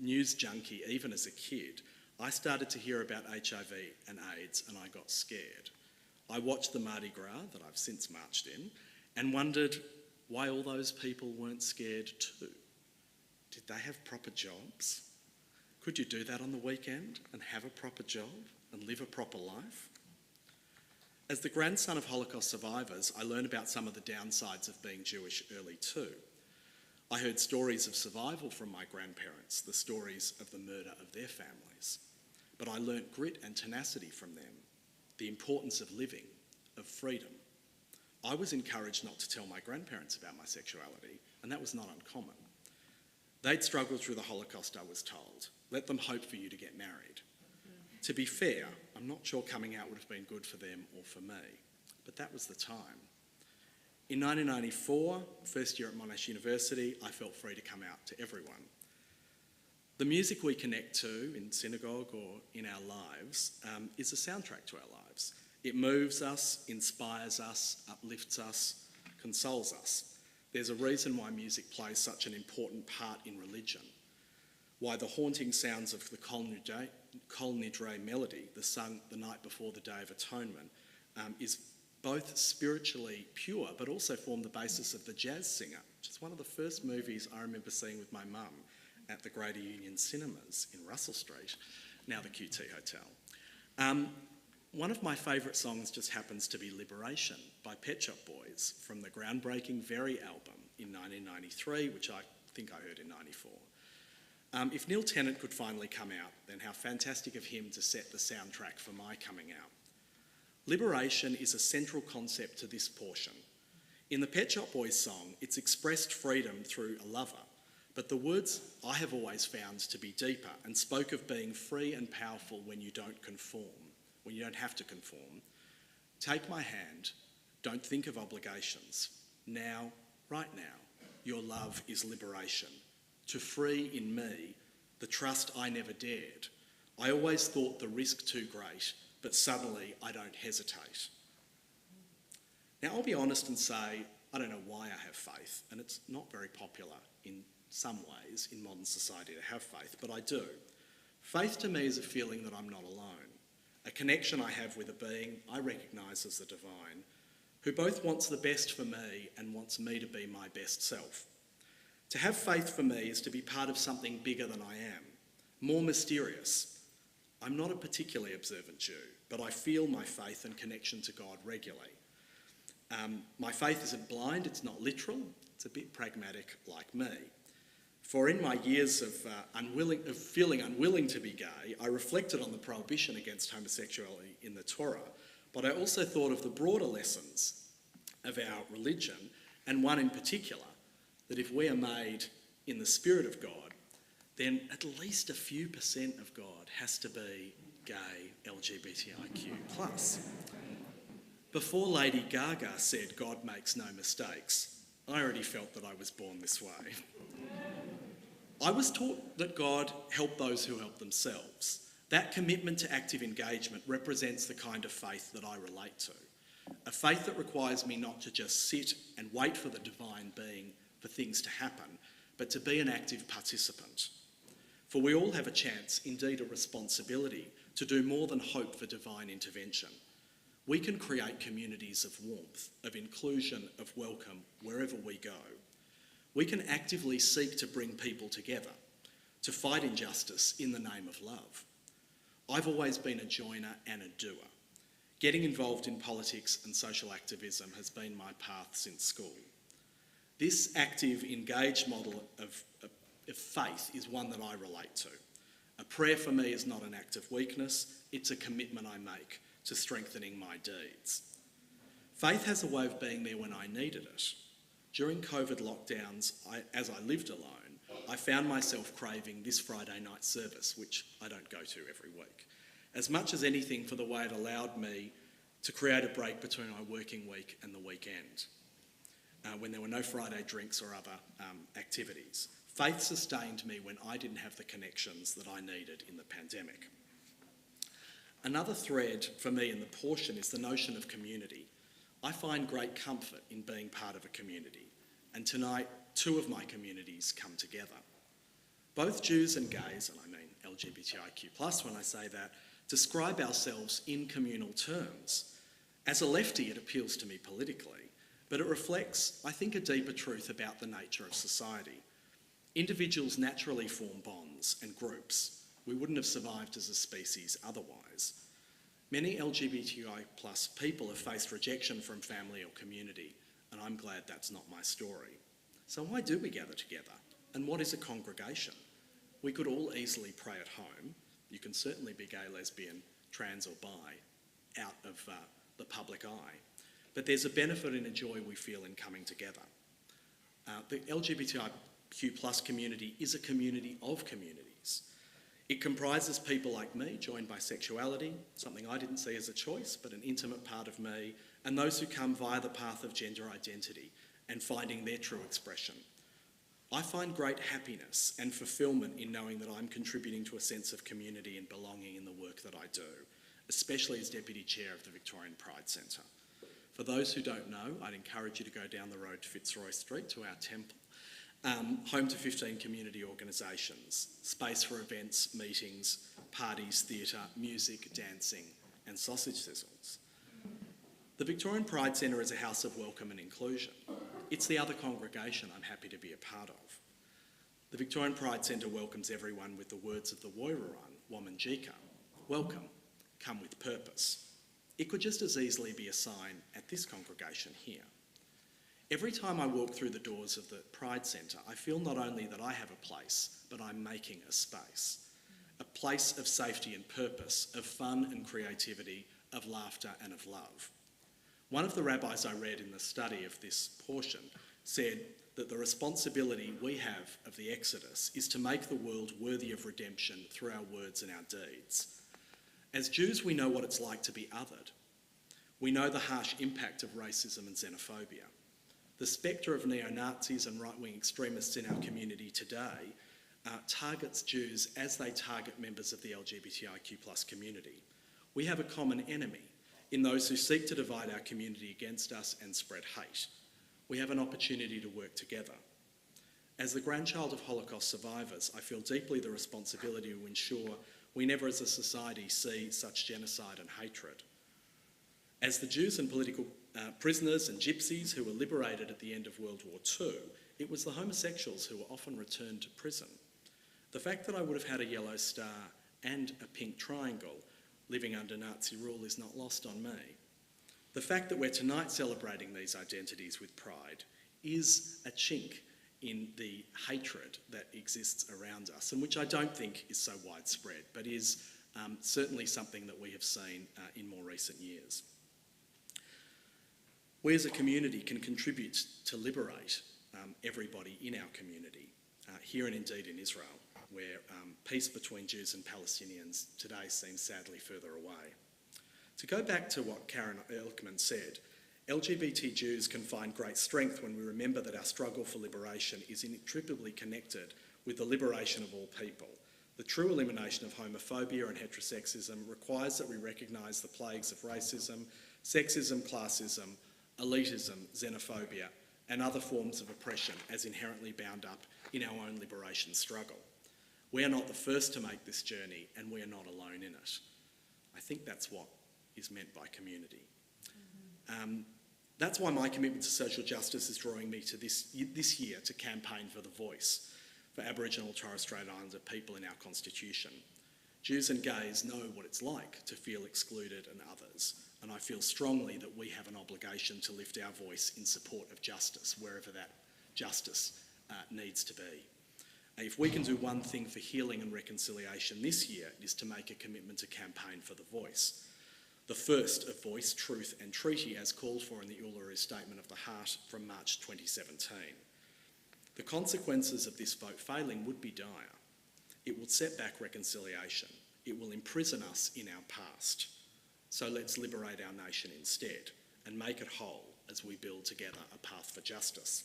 news junkie, even as a kid, I started to hear about HIV and AIDS and I got scared. I watched the Mardi Gras that I've since marched in and wondered why all those people weren't scared too. Did they have proper jobs? Could you do that on the weekend and have a proper job and live a proper life? As the grandson of Holocaust survivors, I learned about some of the downsides of being Jewish early too. I heard stories of survival from my grandparents, the stories of the murder of their families. But I learnt grit and tenacity from them, the importance of living, of freedom. I was encouraged not to tell my grandparents about my sexuality, and that was not uncommon. They'd struggled through the Holocaust, I was told. Let them hope for you to get married. To be fair, I'm not sure coming out would have been good for them or for me, but that was the time. In 1994, first year at Monash University, I felt free to come out to everyone. The music we connect to in synagogue or in our lives is a soundtrack to our lives. It moves us, inspires us, uplifts us, consoles us. There's a reason why music plays such an important part in religion, why the haunting sounds of the Kol Nidre melody, the sung the night before the Day of Atonement, is both spiritually pure but also form the basis of The Jazz Singer, which is one of the first movies I remember seeing with my mum at the Greater Union Cinemas in Russell Street, now the QT Hotel. One of my favourite songs just happens to be Liberation by Pet Shop Boys from the groundbreaking Very album in 1993, which I think I heard in 94. If Neil Tennant could finally come out, then how fantastic of him to set the soundtrack for my coming out. Liberation is a central concept to this portion. In the Pet Shop Boys song, it's expressed freedom through a lover, but the words I have always found to be deeper and spoke of being free and powerful when you don't conform, when you don't have to conform. Take my hand, don't think of obligations. Now, right now, your love is liberation. To free in me the trust I never dared. I always thought the risk too great, but suddenly I don't hesitate. Now, I'll be honest and say, I don't know why I have faith, and it's not very popular in some ways in modern society to have faith, but I do. Faith to me is a feeling that I'm not alone, a connection I have with a being I recognise as the divine, who both wants the best for me and wants me to be my best self. To have faith for me is to be part of something bigger than I am, more mysterious. I'm not a particularly observant Jew, but I feel my faith and connection to God regularly. My faith isn't blind, it's not literal, it's a bit pragmatic like me. For in my years of feeling unwilling to be gay, I reflected on the prohibition against homosexuality in the Torah, but I also thought of the broader lessons of our religion, and one in particular, that if we are made in the Spirit of God, then at least a few % of God has to be gay, LGBTIQ+. Before Lady Gaga said God makes no mistakes, I already felt that I was born this way. I was taught that God helped those who help themselves. That commitment to active engagement represents the kind of faith that I relate to. A faith that requires me not to just sit and wait for the divine being for things to happen, but to be an active participant. For we all have a chance, indeed a responsibility, to do more than hope for divine intervention. We can create communities of warmth, of inclusion, of welcome, wherever we go. We can actively seek to bring people together, to fight injustice in the name of love. I've always been a joiner and a doer. Getting involved in politics and social activism has been my path since school. This active, engaged model of faith is one that I relate to. A prayer for me is not an act of weakness, it's a commitment I make to strengthening my deeds. Faith has a way of being there when I needed it. During COVID lockdowns, as I lived alone, I found myself craving this Friday night service, which I don't go to every week, as much as anything for the way it allowed me to create a break between my working week and the weekend, when there were no Friday drinks or other activities. Faith sustained me when I didn't have the connections that I needed in the pandemic. Another thread for me in the portion is the notion of community. I find great comfort in being part of a community, and tonight 2 of my communities come together. Both Jews and gays, and I mean LGBTIQ+, when I say that, describe ourselves in communal terms. As a lefty, it appeals to me politically, but it reflects, I think, a deeper truth about the nature of society. Individuals naturally form bonds and groups. We wouldn't have survived as a species otherwise. Many LGBTI+ people have faced rejection from family or community, and I'm glad that's not my story. So why do we gather together? And what is a congregation? We could all easily pray at home. You can certainly be gay, lesbian, trans or bi out of the public eye. But there's a benefit and a joy we feel in coming together. The LGBTIQ+ community is a community of communities. It comprises people like me, joined by sexuality, something I didn't see as a choice, but an intimate part of me, and those who come via the path of gender identity and finding their true expression. I find great happiness and fulfilment in knowing that I'm contributing to a sense of community and belonging in the work that I do, especially as Deputy Chair of the Victorian Pride Centre. For those who don't know, I'd encourage you to go down the road to Fitzroy Street to our temple. Home to 15 community organisations, space for events, meetings, parties, theatre, music, dancing and sausage sizzles. The Victorian Pride Centre is a house of welcome and inclusion. It's the other congregation I'm happy to be a part of. The Victorian Pride Centre welcomes everyone with the words of the Woiwurrung, Wominjeka, welcome, come with purpose. It could just as easily be a sign at this congregation here. Every time I walk through the doors of the Pride Centre, I feel not only that I have a place, but I'm making a place of safety and purpose, of fun and creativity, of laughter and of love. One of the rabbis I read in the study of this portion said that the responsibility we have of the Exodus is to make the world worthy of redemption through our words and our deeds. As Jews, we know what it's like to be othered. We know the harsh impact of racism and xenophobia. The spectre of neo-Nazis and right-wing extremists in our community today targets Jews as they target members of the LGBTIQ+ community. We have a common enemy in those who seek to divide our community against us and spread hate. We have an opportunity to work together. As the grandchild of Holocaust survivors, I feel deeply the responsibility to ensure we never as a society see such genocide and hatred. As the Jews and political prisoners and gypsies who were liberated at the end of World War II, it was the homosexuals who were often returned to prison. The fact that I would have had a yellow star and a pink triangle living under Nazi rule is not lost on me. The fact that we're tonight celebrating these identities with pride is a chink in the hatred that exists around us, and which I don't think is so widespread, but is certainly something that we have seen in more recent years. We as a community can contribute to liberate everybody in our community, here and indeed in Israel, where peace between Jews and Palestinians today seems sadly further away. To go back to what Karen Elkman said, LGBT Jews can find great strength when we remember that our struggle for liberation is inextricably connected with the liberation of all people. The true elimination of homophobia and heterosexism requires that we recognise the plagues of racism, sexism, classism, elitism, xenophobia, and other forms of oppression as inherently bound up in our own liberation struggle. We are not the first to make this journey, and we are not alone in it. I think that's what is meant by community. That's why my commitment to social justice is drawing me to this year to campaign for the voice for Aboriginal and Torres Strait Islander people in our constitution. Jews and gays know what it's like to feel excluded and others, and I feel strongly that we have an obligation to lift our voice in support of justice, wherever that justice needs to be. If we can do one thing for healing and reconciliation this year, it is to make a commitment to campaign for the voice. The first of voice, truth and treaty as called for in the Uluru Statement of the Heart from March 2017. The consequences of this vote failing would be dire. It would set back reconciliation. It will imprison us in our past. So let's liberate our nation instead and make it whole as we build together a path for justice.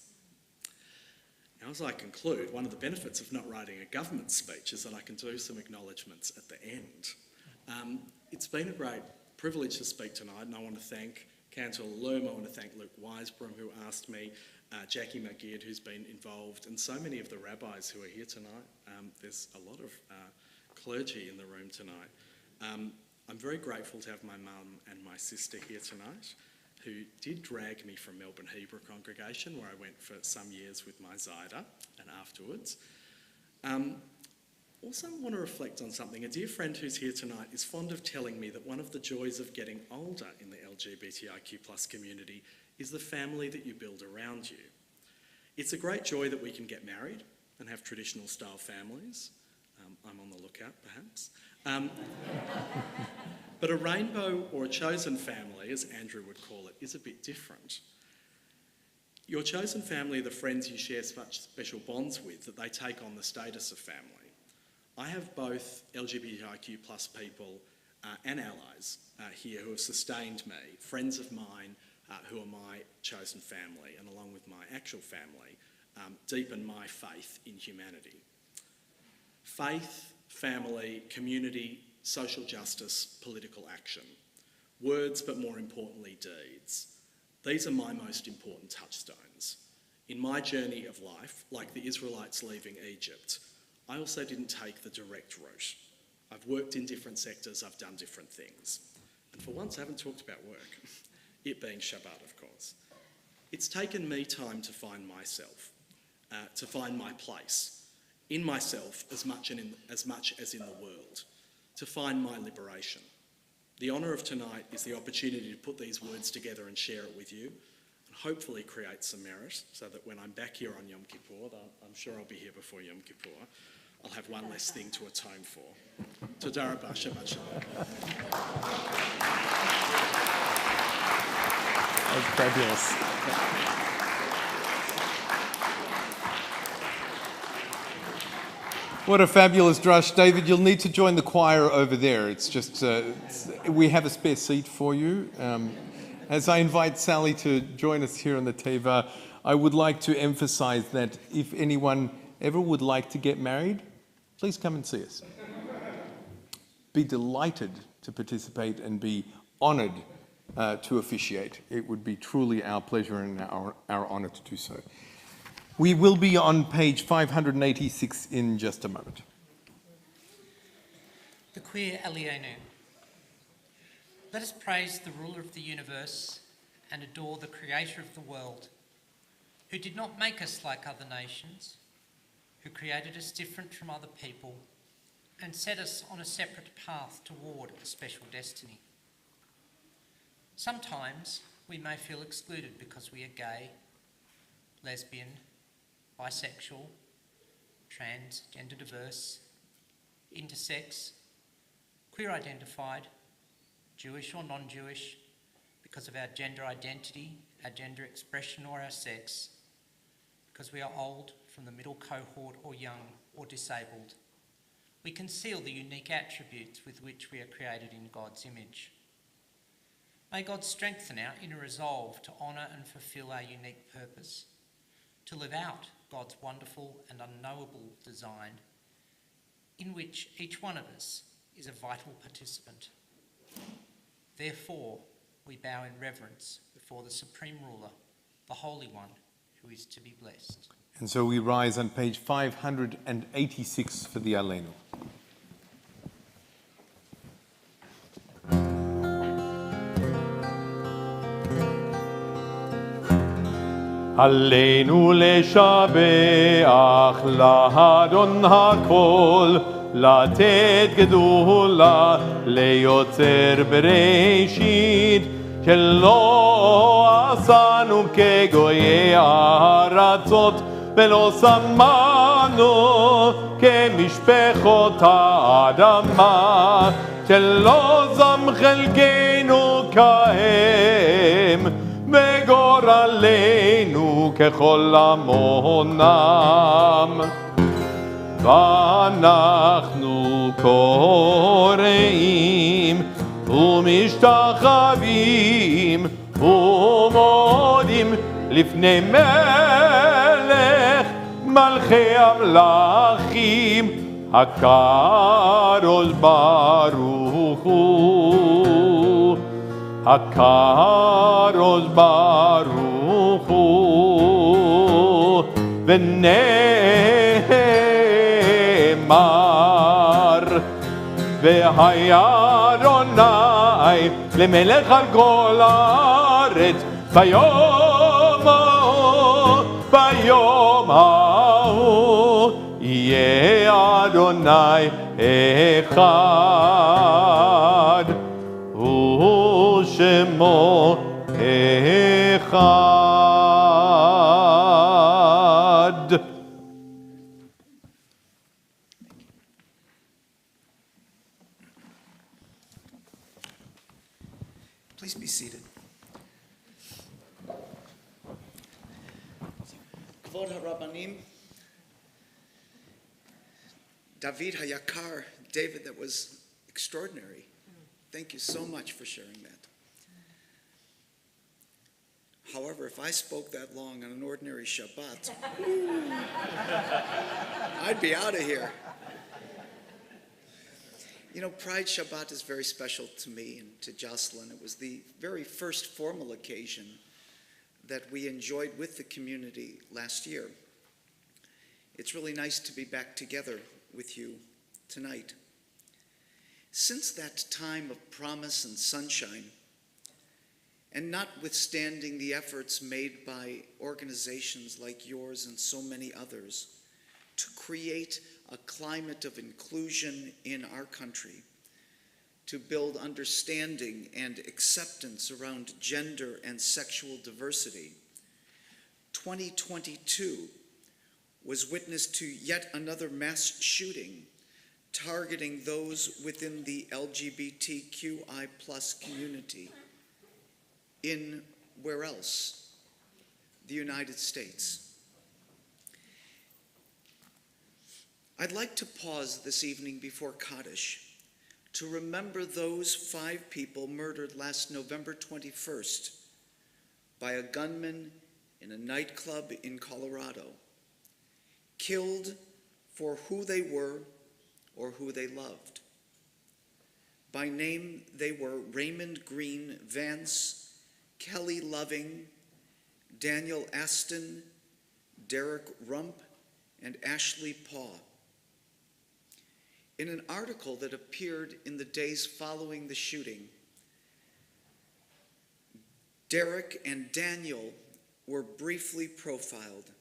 Now, as I conclude, one of the benefits of not writing a government speech is that I can do some acknowledgements at the end. It's been a great privilege to speak tonight, and I want to thank Cantor Loom, I want to thank Luke Weisbrom who asked me, Jackie McGeard who's been involved, and so many of the rabbis who are here tonight. There's a lot of clergy in the room tonight. I'm very grateful to have my mum and my sister here tonight, who did drag me from Melbourne Hebrew congregation, where I went for some years with my Zayda and afterwards. Also want to reflect on something. A dear friend who's here tonight is fond of telling me that one of the joys of getting older in the LGBTIQ+ community is the family that you build around you. It's a great joy that we can get married and have traditional style families. I'm on the lookout, perhaps. But a rainbow or a chosen family, as Andrew would call it, is a bit different. Your chosen family are the friends you share such special bonds with that they take on the status of family. I have both LGBTIQ+ people and allies here who have sustained me, friends of mine who are my chosen family, and along with my actual family, deepen my faith in humanity. Faith, family, community, social justice, political action. Words, but more importantly, deeds. These are my most important touchstones. In my journey of life, like the Israelites leaving Egypt, I also didn't take the direct route. I've worked in different sectors, I've done different things. And for once, I haven't talked about work, it being Shabbat, of course. It's taken me time to find myself, to find my place in myself as much as in the world, to find my liberation. The honour of tonight is the opportunity to put these words together and share it with you, and hopefully create some merit so that when I'm back here on Yom Kippur, I'm sure I'll be here before Yom Kippur, I'll have one less thing to atone for. Toda rabah, Shabbat Shalom. That's fabulous. What a fabulous drush. David, you'll need to join the choir over there. It's just, we have a spare seat for you. As I invite Sally to join us here on the Teva, I would like to emphasize that if anyone ever would like to get married, please come and see us. Be delighted to participate and be honoured to officiate. It would be truly our pleasure and our honour to do so. We will be on page 586 in just a moment. The queer Aleinu. Let us praise the ruler of the universe and adore the creator of the world, who did not make us like other nations, who created us different from other people and set us on a separate path toward a special destiny. Sometimes we may feel excluded because we are gay, lesbian, bisexual, trans, gender diverse, intersex, queer identified, Jewish or non-Jewish, because of our gender identity, our gender expression or our sex, because we are old, from the middle cohort or young or disabled. We conceal the unique attributes with which we are created in God's image. May God strengthen our inner resolve to honour and fulfil our unique purpose, to live out God's wonderful and unknowable design, in which each one of us is a vital participant. Therefore, we bow in reverence before the Supreme Ruler, the Holy One, who is to be blessed. And so we rise on page 586 for the Aleinu. עלינו לשבח לאדון הכל, לתת גדולה ליוצר בראשית, שלא עשנו כגויי הארצות, ולא שמנו כמשפחות האדמה, שלא זם חלקנו כהם, וגורלנו ככל המונם. ואנחנו קוראים ומשתחווים ומודים לפני מלך מלכי המלכים, הקדוש ברוך הוא, הקדוש ברוך הוא. ונאמר והיה אדוני למלך על כל הארץ ביום ההוא יהיה אדוני אחד ושמו אחד. Please be seated. Kvod HaRabbanim, David Hayakar, David, that was extraordinary. Thank you so much for sharing that. However, if I spoke that long on an ordinary Shabbat, I'd be out of here. You know, Pride Shabbat is very special to me and to Jocelyn. It was the very first formal occasion that we enjoyed with the community last year. It's really nice to be back together with you tonight. Since that time of promise and sunshine, and notwithstanding the efforts made by organizations like yours and so many others to create a climate of inclusion in our country, to build understanding and acceptance around gender and sexual diversity, 2022 was witness to yet another mass shooting targeting those within the LGBTQI+ community in where else? The United States. I'd like to pause this evening before Kaddish to remember those 5 people murdered last November 21st by a gunman in a nightclub in Colorado, killed for who they were or who they loved. By name, they were Raymond Green Vance, Kelly Loving, Daniel Aston, Derek Rump, and Ashley Paw. In an article that appeared in the days following the shooting, Derek and Daniel were briefly profiled.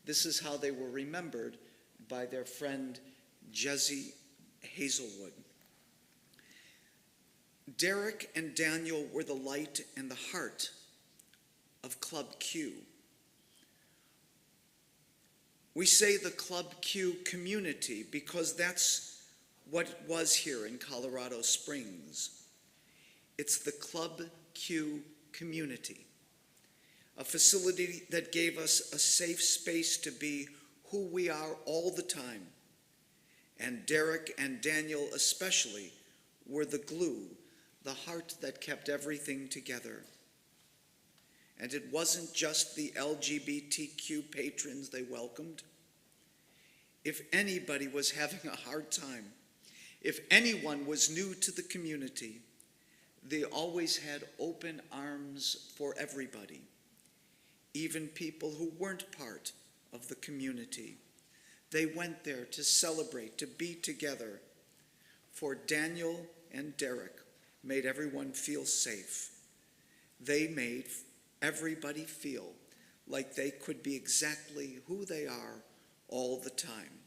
This is how they were remembered by their friend Jesse Hazelwood. Derek and Daniel were the light and the heart of Club Q. We say the Club Q community because that's what it was here in Colorado Springs. It's the Club Q community, a facility that gave us a safe space to be who we are all the time. And Derek and Daniel especially were the glue the heart that kept everything together. And it wasn't just the LGBTQ patrons they welcomed. If anybody was having a hard time, if anyone was new to the community, they always had open arms for everybody, even people who weren't part of the community. They went there to celebrate, to be together. For Daniel and Derek made everyone feel safe. They made everybody feel like they could be exactly who they are all the time.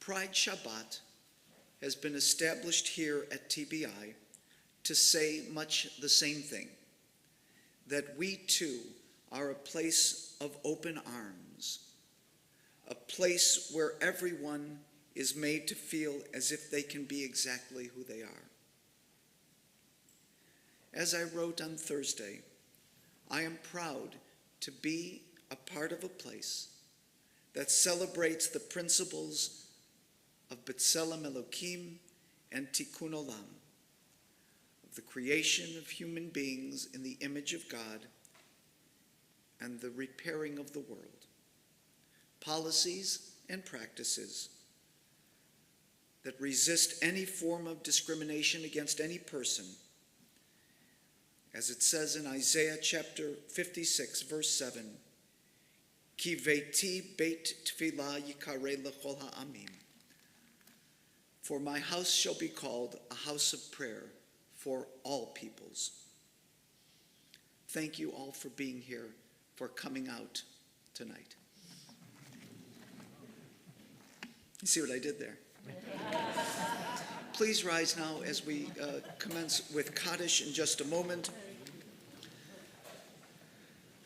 Pride Shabbat has been established here at TBI to say much the same thing, that we too are a place of open arms, a place where everyone is made to feel as if they can be exactly who they are. As I wrote on Thursday, I am proud to be a part of a place that celebrates the principles of B'Tselem Elokim and Tikkun Olam, of the creation of human beings in the image of God and the repairing of the world, policies and practices that resist any form of discrimination against any person. As it says in Isaiah chapter 56, verse 7, Ki veiti beit tefillah yikareh lechol ha'amim. For my house shall be called a house of prayer for all peoples. Thank you all for being here, for coming out tonight. You see what I did there? Please rise now as we commence with Kaddish in just a moment.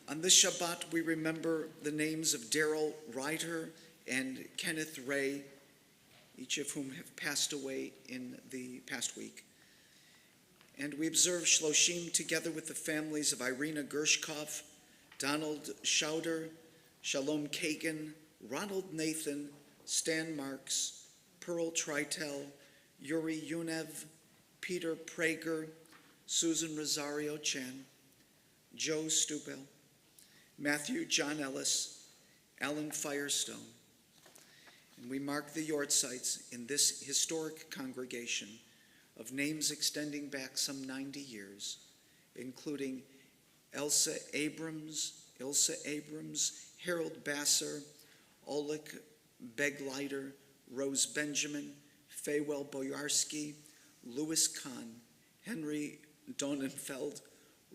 On this Shabbat, we remember the names of Daryl Ryder and Kenneth Ray, each of whom have passed away in the past week. And we observe Shloshim together with the families of Irina Gershkov, Donald Schauder, Shalom Kagan, Ronald Nathan, Stan Marks, Pearl Tritel, Yuri Yunev, Peter Prager, Susan Rosario Chen, Joe Stubel, Matthew John Ellis, Alan Firestone. And we mark the yortzites in this historic congregation of names extending back some 90 years, including Ilse Abrams, Harold Basser, Oleg Begleiter, Rose Benjamin, Faywell Boyarsky, Louis Kahn, Henry Donenfeld,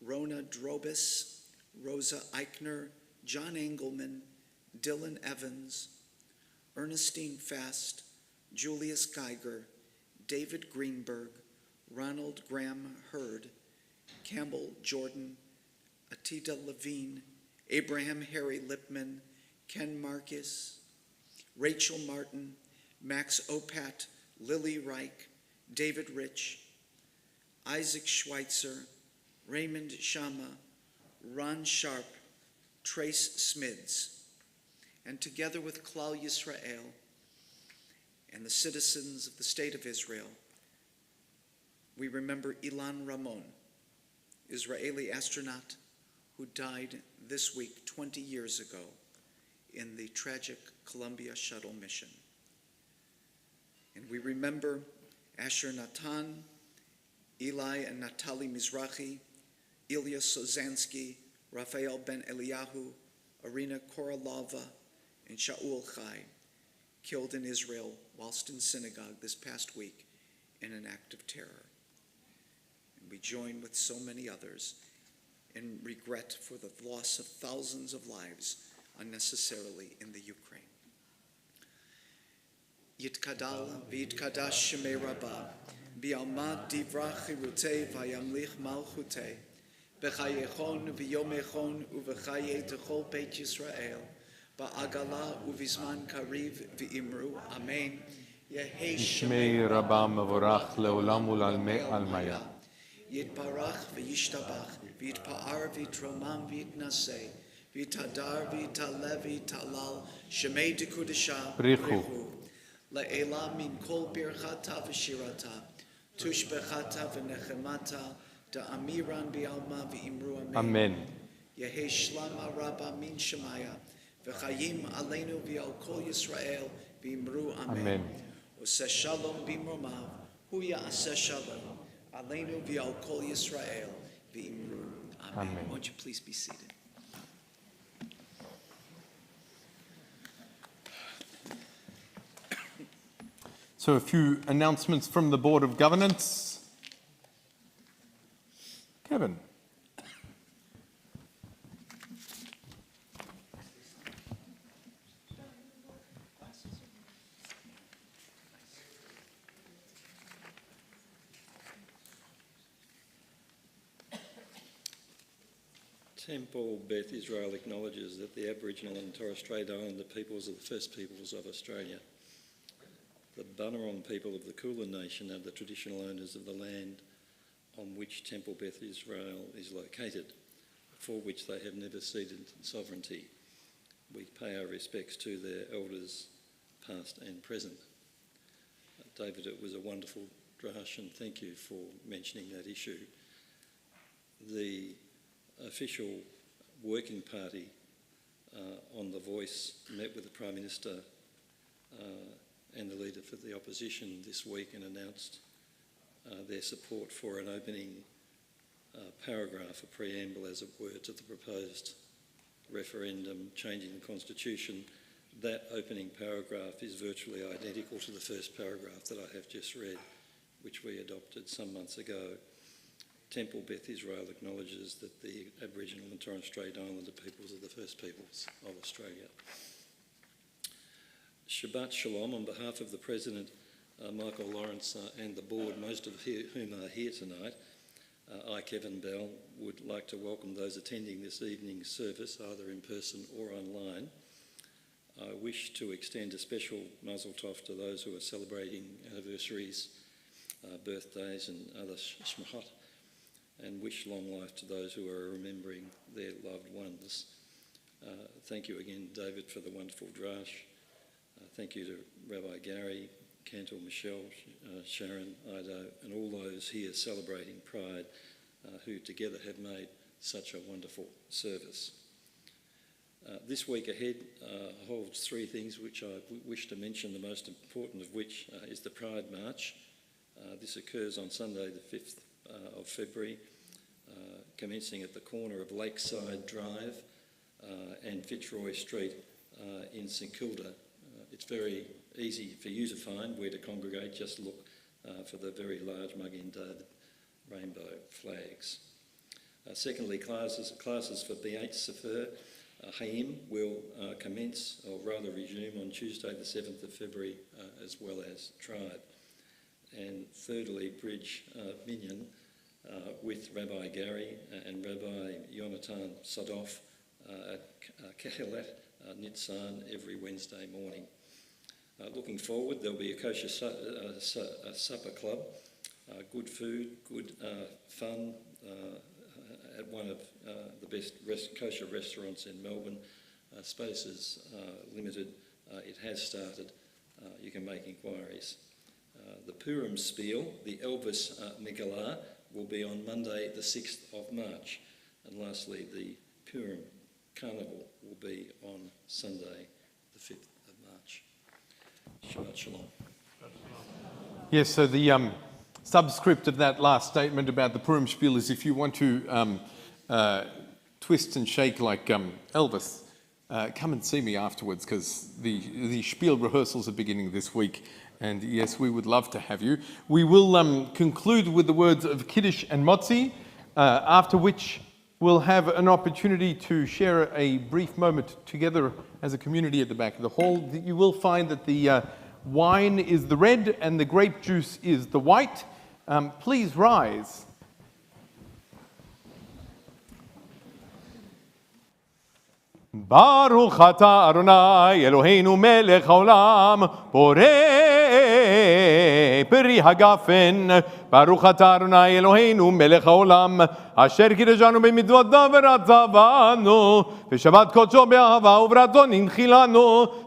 Rona Drobis, Rosa Eichner, John Engelman, Dylan Evans, Ernestine Fast, Julius Geiger, David Greenberg, Ronald Graham Hurd, Campbell Jordan, Atita Levine, Abraham Harry Lipman, Ken Marcus, Rachel Martin, Max Opat, Lily Reich, David Rich, Isaac Schweitzer, Raymond Shama, Ron Sharp, Trace Smids, and together with Klal Yisrael and the citizens of the State of Israel, we remember Ilan Ramon, Israeli astronaut who died this week 20 years ago in the tragic Columbia shuttle mission. And we remember Asher Natan, Eli and Natalie Mizrahi, Ilya Sozansky, Raphael Ben Eliyahu, Arina Korolova, and Shaul Chai, killed in Israel whilst in synagogue this past week in an act of terror. And we join with so many others in regret for the loss of thousands of lives unnecessarily in the Ukraine. Yitkadal v'yitkadash shemei Rabbah, bi'alma divra chirutei v'yamlich malchutei, b'chayechon v'yomechon u'v'chaye techol beit Yisrael, ba'agala u'vizman kariv v'imru, amen. Yehei Shmei Rabbah mevorach leolam u'lalmei almaya. Yitbarach v'yishtabach, v'yitpa'ar v'yitromam v'yitnaseh, v'yitadar v'yitalev v'yitalal, shemei dekudesha Brichu. La'ela min kol birchata v'shirata, Tushbechata v'nechemata, da'amiran bi'alma v'imru amen. Amen. Yehi shlama rabba min shemaya, v'chayim aleinu v'al kol Yisrael v'imru amen. Amen. Oseh shalom b'imromav, hu ya'aseh shalom, aleinu v'al kol Yisrael v'imru amen. Amen. Won't you please be seated? So a few announcements from the Board of Governance. Kevin. Temple Beth Israel acknowledges that the Aboriginal and Torres Strait Islander peoples are the first peoples of Australia. The Bunurong people of the Kulin Nation are the traditional owners of the land on which Temple Beth Israel is located, for which they have never ceded sovereignty. We pay our respects to their elders, past and present. David, it was a wonderful drush, and thank you for mentioning that issue. The official working party on the Voice met with the Prime Minister and the Leader for the Opposition this week and announced their support for an opening paragraph, a preamble as it were, to the proposed referendum changing the Constitution. That opening paragraph is virtually identical to the first paragraph that I have just read, which we adopted some months ago. Temple Beth Israel acknowledges that the Aboriginal and Torres Strait Islander peoples are the first peoples of Australia. Shabbat Shalom on behalf of the President, Michael Lawrence, and the Board, most of whom are here tonight. I, Kevin Bell, would like to welcome those attending this evening's service, either in person or online. I wish to extend a special mazel tov to those who are celebrating anniversaries, birthdays and other shmachot, and wish long life to those who are remembering their loved ones. Thank you again, David, for the wonderful drush. Thank you to Rabbi Gary, Cantor, Michelle, Sharon, Ido, and all those here celebrating Pride who together have made such a wonderful service. This week ahead holds three things which I wish to mention, the most important of which is the Pride March. This occurs on Sunday the 5th of February, commencing at the corner of Lakeside Drive and Fitzroy Street in St Kilda. It's very easy for you to find where to congregate. Just look for the very large Magen-David rainbow flags. Secondly, classes for B8 Sefer Haim will commence, or rather resume, on Tuesday the 7th of February, as well as Tribe. And thirdly, Bridge Minyan with Rabbi Gary and Rabbi Yonatan Sadoff at Kehelet Nitzan every Wednesday morning. Looking forward, there'll be a kosher supper club, good food, good fun at one of the best kosher restaurants in Melbourne. Space is limited. It has started. You can make inquiries. The Purim Spiel, the Elvis Megillah, will be on Monday the 6th of March. And lastly, the Purim Carnival will be on Sunday the 5th of March. Shabbat Shalom. Yes, so the subscript of that last statement about the Purim Spiel is if you want to twist and shake like Elvis, come and see me afterwards, because the Spiel rehearsals are beginning this week. And yes, we would love to have you. We will conclude with the words of Kiddush and Motzi, after which we'll have an opportunity to share a brief moment together as a community at the back of the hall. You will find that the wine is the red and the grape juice is the white. Please rise. Baruch atah Adonai Eloheinu melech haolam borei peri hagafen. Baruch atah Adonai Eloheinu melech haolam asher kiddushanu b'mitzvotav v'ratzavanu v'shabbat kodsho be'ahava u'v'ratzon inchilanu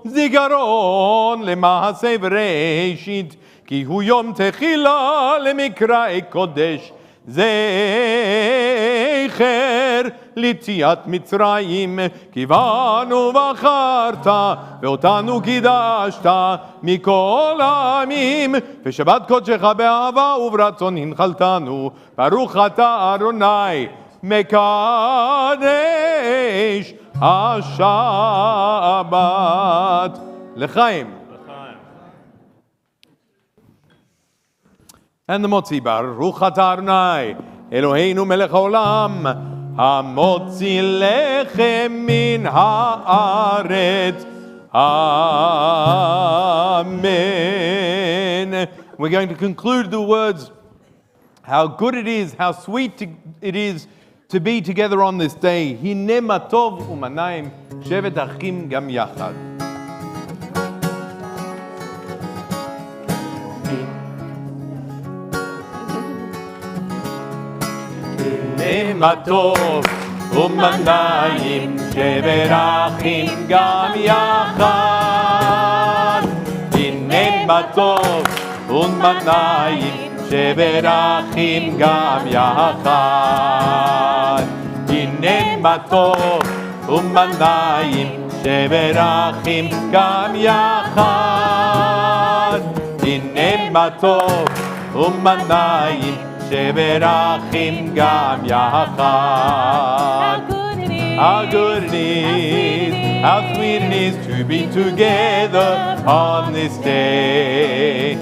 zikaron lema'aseh v'reishit כי הוא יום תחילה למקראי קודש, זכר ליציאת מצרים, כי בנו בחרת ואותנו קידשת מכל העמים, ושבת קודשך באהבה וברצון הנחלתנו, ברוך אתה אדוני מקדש השבת. לחיים. And the Motzi, Baruch atah Adonai, Eloheinu melech haolam, hamotzi lechem min haaretz. Amen. We're going to conclude the words, how good it is, how sweet it is to be together on this day. Hine matov umanayim, shevet achim gam yachad. מה טוב ומנעים שברחים גם יחד. הנה מה טוב ומנעים שברחים גם יחד. הנה מה טוב ומנעים שברחים גם יחד. הנה מה טוב ומנעים שברחים גם יחד. How good it is, how sweet it is to be together on this day.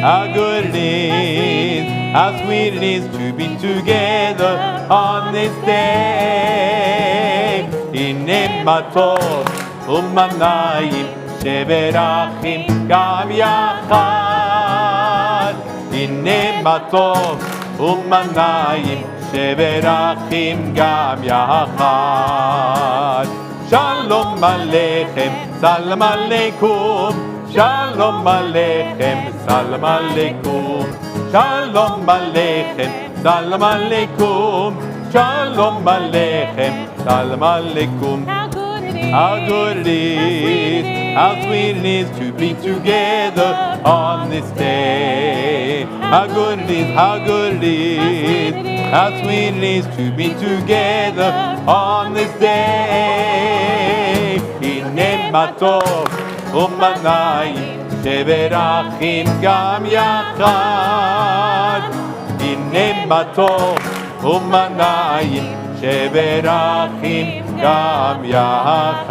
How good it is, how sweet it is to be together on this day. הנה מה טוב ומנעים שברחים גם יחד. הנה מה טוב ומנעים שברחים גם יחד. שלום עליכם, סלאם עליכום, שלום עליכם, סלאם עליכום, שלום עליכם, סלאם עליכום, שלום עליכם, סלאם עליכום. How good it is, how sweet it is to be together on this day. How good it is, how good it is, how sweet it is to be together on this day. הנה מה טוב ומנעים שברחים גם יחד. הנה מה טוב ומנעים שברחים גם יחד.